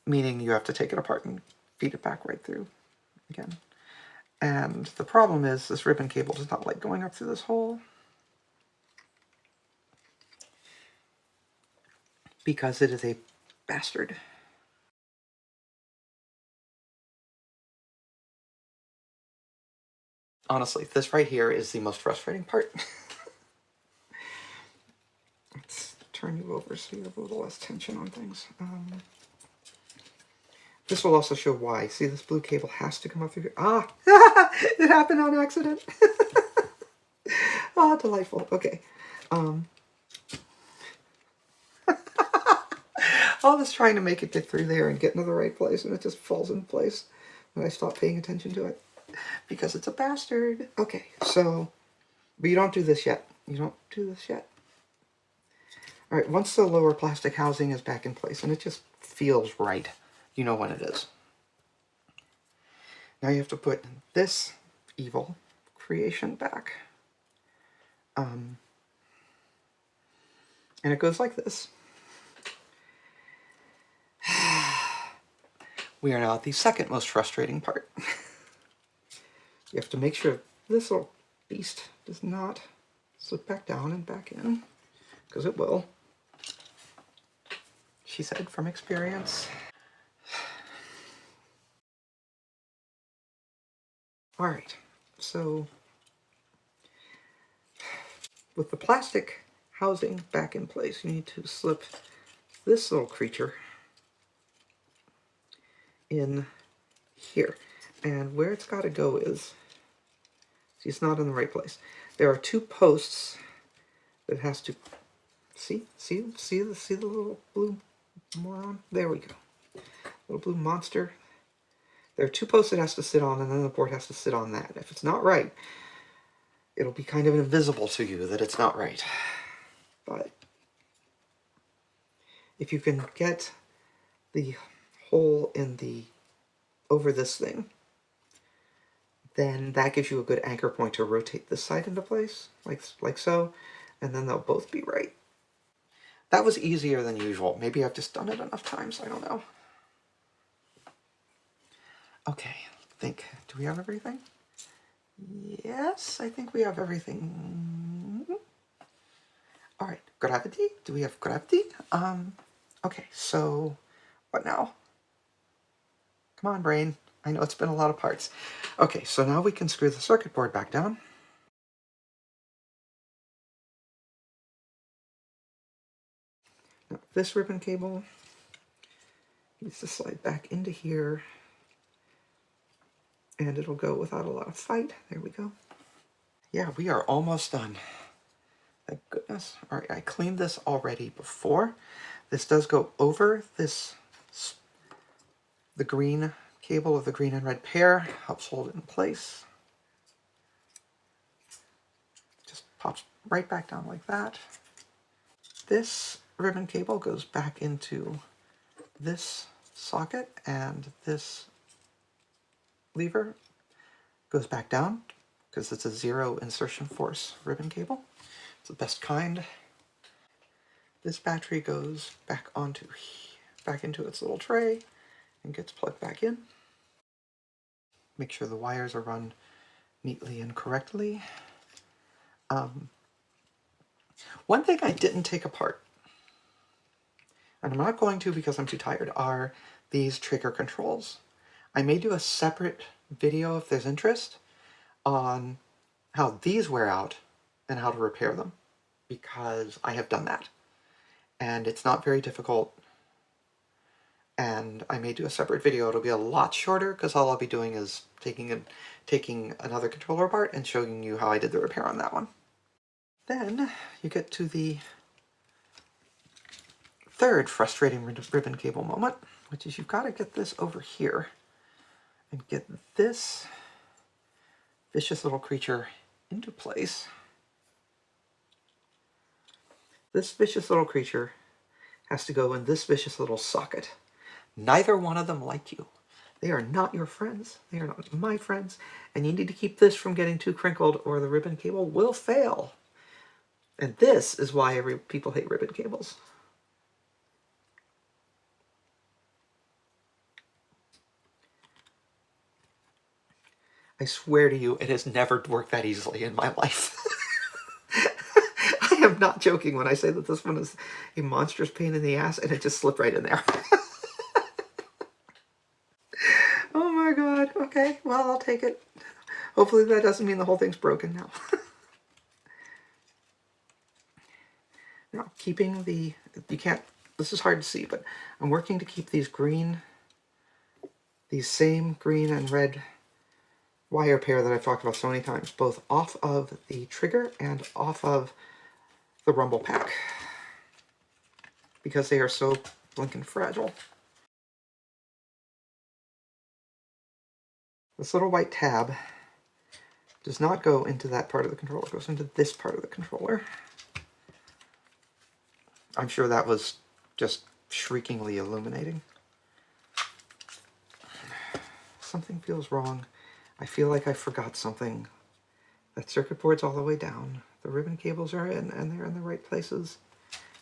Meaning you have to take it apart and feed it back right through again. And the problem is this ribbon cable does not like going up through this hole because it is a bastard. Honestly, this right here is the most frustrating part. Let's turn you over so you have a little less tension on things. This will also show why. See, this blue cable has to come up through here. Ah! It happened on accident. Ah, delightful. Okay. All this trying to make it get through there and get into the right place, and it just falls in place when I stop paying attention to it. Because it's a bastard. Okay, so, but you don't do this yet. You don't do this yet. All right, once the lower plastic housing is back in place, and it just feels right, you know when it is. Now you have to put this evil creation back. And it goes like this. We are now at the second most frustrating part. You have to make sure this little beast does not slip back down and back in, because it will. She said from experience. All right, so with the plastic housing back in place, you need to slip this little creature in here. And where it's got to go is, see, it's not in the right place. There are two posts that has to, see the little blue moron? There we go. Little blue monster. There are two posts it has to sit on, and then the board has to sit on that. If it's not right, it'll be kind of invisible to you that it's not right. But if you can get the hole in the, over this thing, then that gives you a good anchor point to rotate this side into place, like so, and then they'll both be right. That was easier than usual. Maybe I've just done it enough times, I don't know. Okay, think, do we have everything? Yes, I think we have everything. All right, gravity, do we have gravity? Okay, so what now? Come on, brain. I know it's been a lot of parts. Okay, so now we can screw the circuit board back down. Now, this ribbon cable needs to slide back into here, and it'll go without a lot of fight. There we go. Yeah, we are almost done. Thank goodness. All right, I cleaned this already before. This does go over this, the green cable of the green and red pair, helps hold it in place. Just pops right back down like that. This ribbon cable goes back into this socket, and this lever goes back down because it's a zero insertion force ribbon cable. It's the best kind. This battery goes back into its little tray and gets plugged back in. Make sure the wires are run neatly and correctly. One thing I didn't take apart, and I'm not going to because I'm too tired, are these trigger controls. I may do a separate video if there's interest on how these wear out and how to repair them, because I have done that. And it's not very difficult, and I may do a separate video. It'll be a lot shorter because all I'll be doing is taking another controller apart and showing you how I did the repair on that one. Then you get to the third frustrating ribbon cable moment, which is you've got to get this over here and get this vicious little creature into place. This vicious little creature has to go in this vicious little socket. Neither one of them like you. They are not your friends. They are not my friends. And you need to keep this from getting too crinkled or the ribbon cable will fail. And this is why people hate ribbon cables. I swear to you, it has never worked that easily in my life. I am not joking when I say that this one is a monstrous pain in the ass, and it just slipped right in there. Oh my god. Okay, well, I'll take it. Hopefully that doesn't mean the whole thing's broken now. Now, keeping the... You can't... This is hard to see, but I'm working to keep these same green and red wire pair that I've talked about so many times, both off of the trigger and off of the rumble pack, because they are so blinking fragile. This little white tab does not go into that part of the controller, it goes into this part of the controller. I'm sure that was just shriekingly illuminating. Something feels wrong. I feel like I forgot something. That circuit board's all the way down. The ribbon cables are in, and they're in the right places.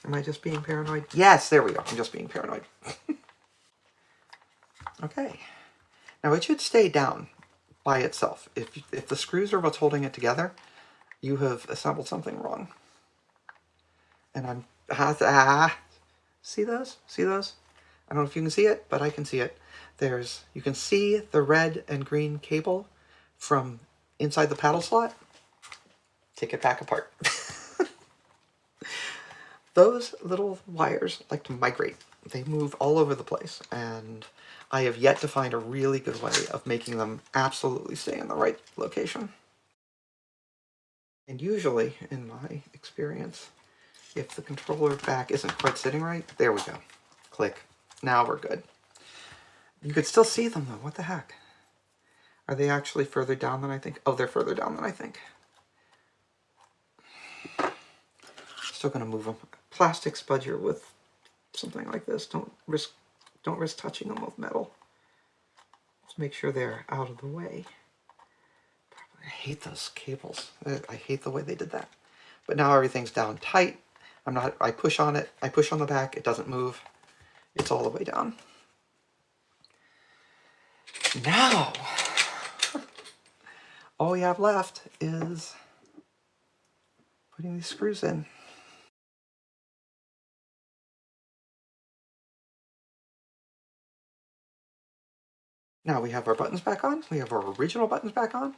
Am I just being paranoid? Yes, there we go. I'm just being paranoid. Okay. Now it should stay down by itself. If the screws are what's holding it together, you have assembled something wrong. And I'm... See those? See those? I don't know if you can see it, but I can see it. You can see the red and green cable from inside the paddle slot. Take it back apart. Those little wires like to migrate. They move all over the place, and I have yet to find a really good way of making them absolutely stay in the right location. And usually, in my experience, if the controller back isn't quite sitting right, there we go. Click. Now we're good. You could still see them though, what the heck? Are they actually further down than I think? Oh, they're further down than I think. Still gonna move them. Plastic spudger with something like this. Don't risk touching them with metal. Just make sure they're out of the way. I hate those cables. I hate the way they did that. But now everything's down tight. I push on it, I push on the back, it doesn't move. It's all the way down. Now, all we have left is putting these screws in. Now we have our buttons back on. We have our original buttons back on.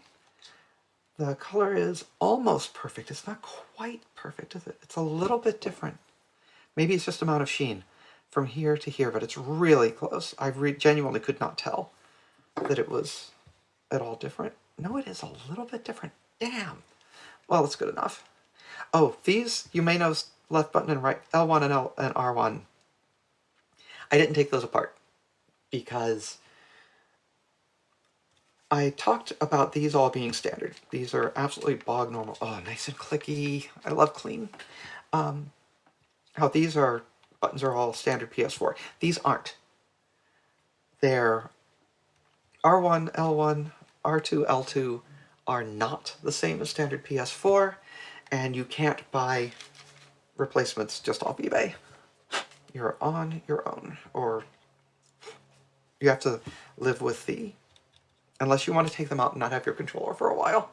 The color is almost perfect. It's not quite perfect, is it? It's a little bit different. Maybe it's just amount of sheen from here to here, but it's really close. I genuinely could not tell that it was at all different. No, it is a little bit different. Damn. Well, that's good enough. Oh, these, you may notice left button and right, L1 and R1. I didn't take those apart because I talked about these all being standard. These are absolutely bog normal. Oh, nice and clicky. I love clean. How these buttons are all standard PS4. These aren't. They're R1, L1, R2, L2 are not the same as standard PS4, and you can't buy replacements just off eBay. You're on your own, or you have to live with unless you want to take them out and not have your controller for a while,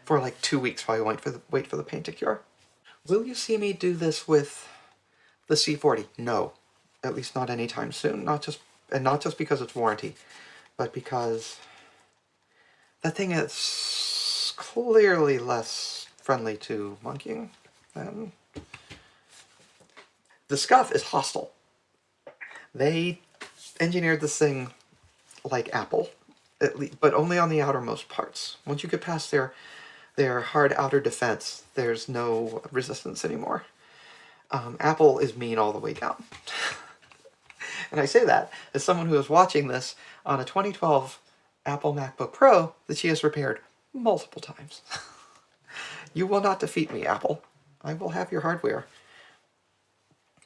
for like 2 weeks while you wait for the paint to cure. Will you see me do this with the C40? No, at least not anytime soon. Not just because it's warranty, but because that thing is clearly less friendly to monkeying than... The Scuf is hostile. They engineered this thing like Apple, at least, but only on the outermost parts. Once you get past their hard outer defense, there's no resistance anymore. Apple is mean all the way down. And I say that as someone who is watching this on a 2012 Apple MacBook Pro that she has repaired multiple times. You will not defeat me, Apple. I will have your hardware.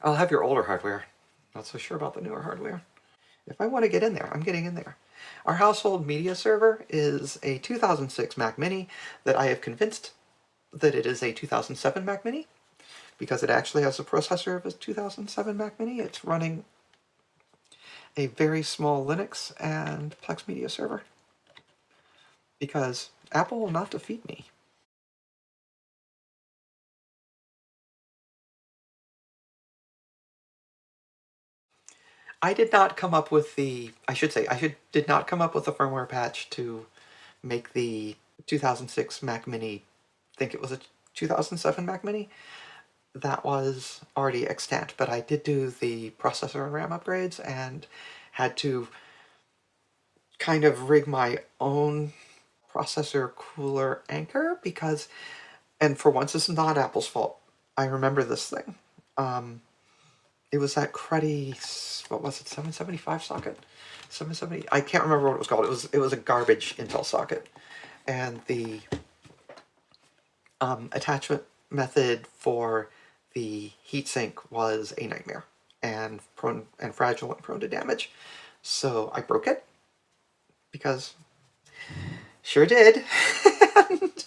I'll have your older hardware. Not so sure about the newer hardware. If I want to get in there, I'm getting in there. Our household media server is a 2006 Mac Mini that I have convinced that it is a 2007 Mac Mini because it actually has the processor of a 2007 Mac Mini. It's running a very small Linux and Plex media server because Apple will not defeat me. I did not come up with the, did not come up with a firmware patch to make the 2006 Mac Mini think it was a 2007 Mac Mini. That was already extant, but I did do the processor and RAM upgrades and had to kind of rig my own processor cooler anchor because, and for once it's not Apple's fault. I remember this thing. It was that cruddy, what was it, 775 socket? 770, I can't remember what it was called. It was a garbage Intel socket. And the attachment method for the heatsink was a nightmare and fragile and prone to damage. So I broke it because sure did. And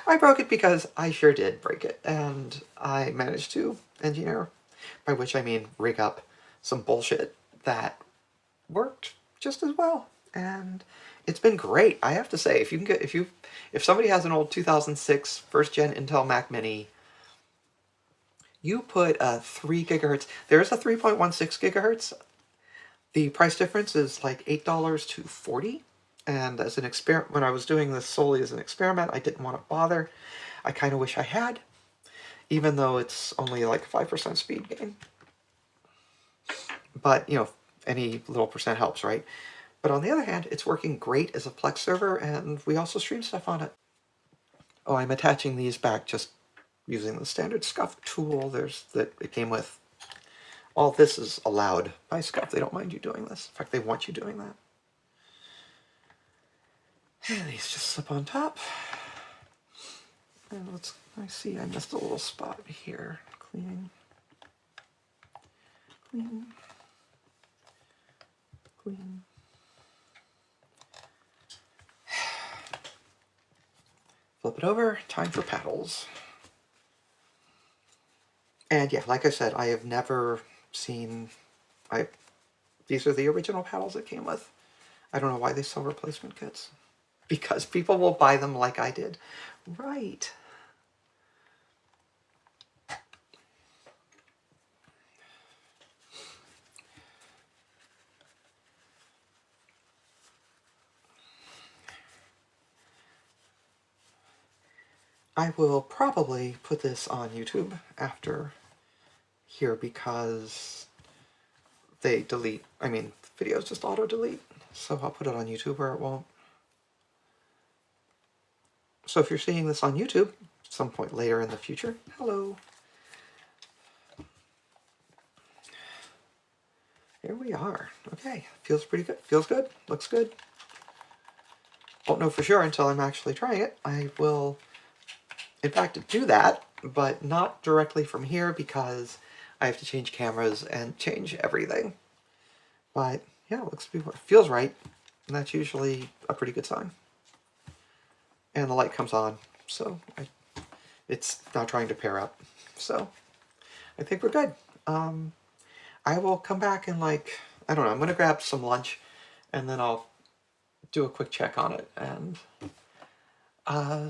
I broke it because I sure did break it, and I managed to engineer, by which I mean rig up some bullshit that worked just as well. And it's been great. I have to say, if somebody has an old 2006 first gen Intel Mac Mini, you put a 3 gigahertz, there's a 3.16 gigahertz. The price difference is like $8 to $40. And as an experiment, when I was doing this solely as an experiment, I didn't want to bother. I kind of wish I had, even though it's only like 5% speed gain. But, you know, any little percent helps, right? But on the other hand, it's working great as a Plex server, and we also stream stuff on it. Oh, I'm attaching these back just using the standard Scuf tool that it came with. All this is allowed by Scuf. They don't mind you doing this. In fact, they want you doing that. And these just slip on top. And I see I missed a little spot here. Clean. Flip it over, time for paddles. And yeah, like I said, I have never seen, these are the original paddles it came with. I don't know why they sell replacement kits. Because people will buy them like I did. Right. I will probably put this on YouTube after here because they delete, videos just auto-delete. So I'll put it on YouTube where it won't. So if you're seeing this on YouTube at some point later in the future, hello. Here we are. Okay, feels pretty good. Feels good. Looks good. Won't know for sure until I'm actually trying it. I will, in fact, do that, but not directly from here because I have to change cameras and change everything. But yeah, it looks to be, feels right, and that's usually a pretty good sign. And the light comes on, so it's not trying to pair up. So I think we're good. I will come back and I don't know, I'm going to grab some lunch and then I'll do a quick check on it and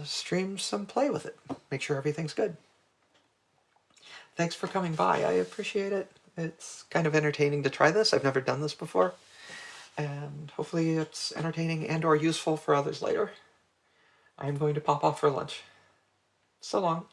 stream some play with it. Make sure everything's good. Thanks for coming by. I appreciate it. It's kind of entertaining to try this. I've never done this before. And hopefully it's entertaining and or useful for others later. I'm going to pop off for lunch. So long.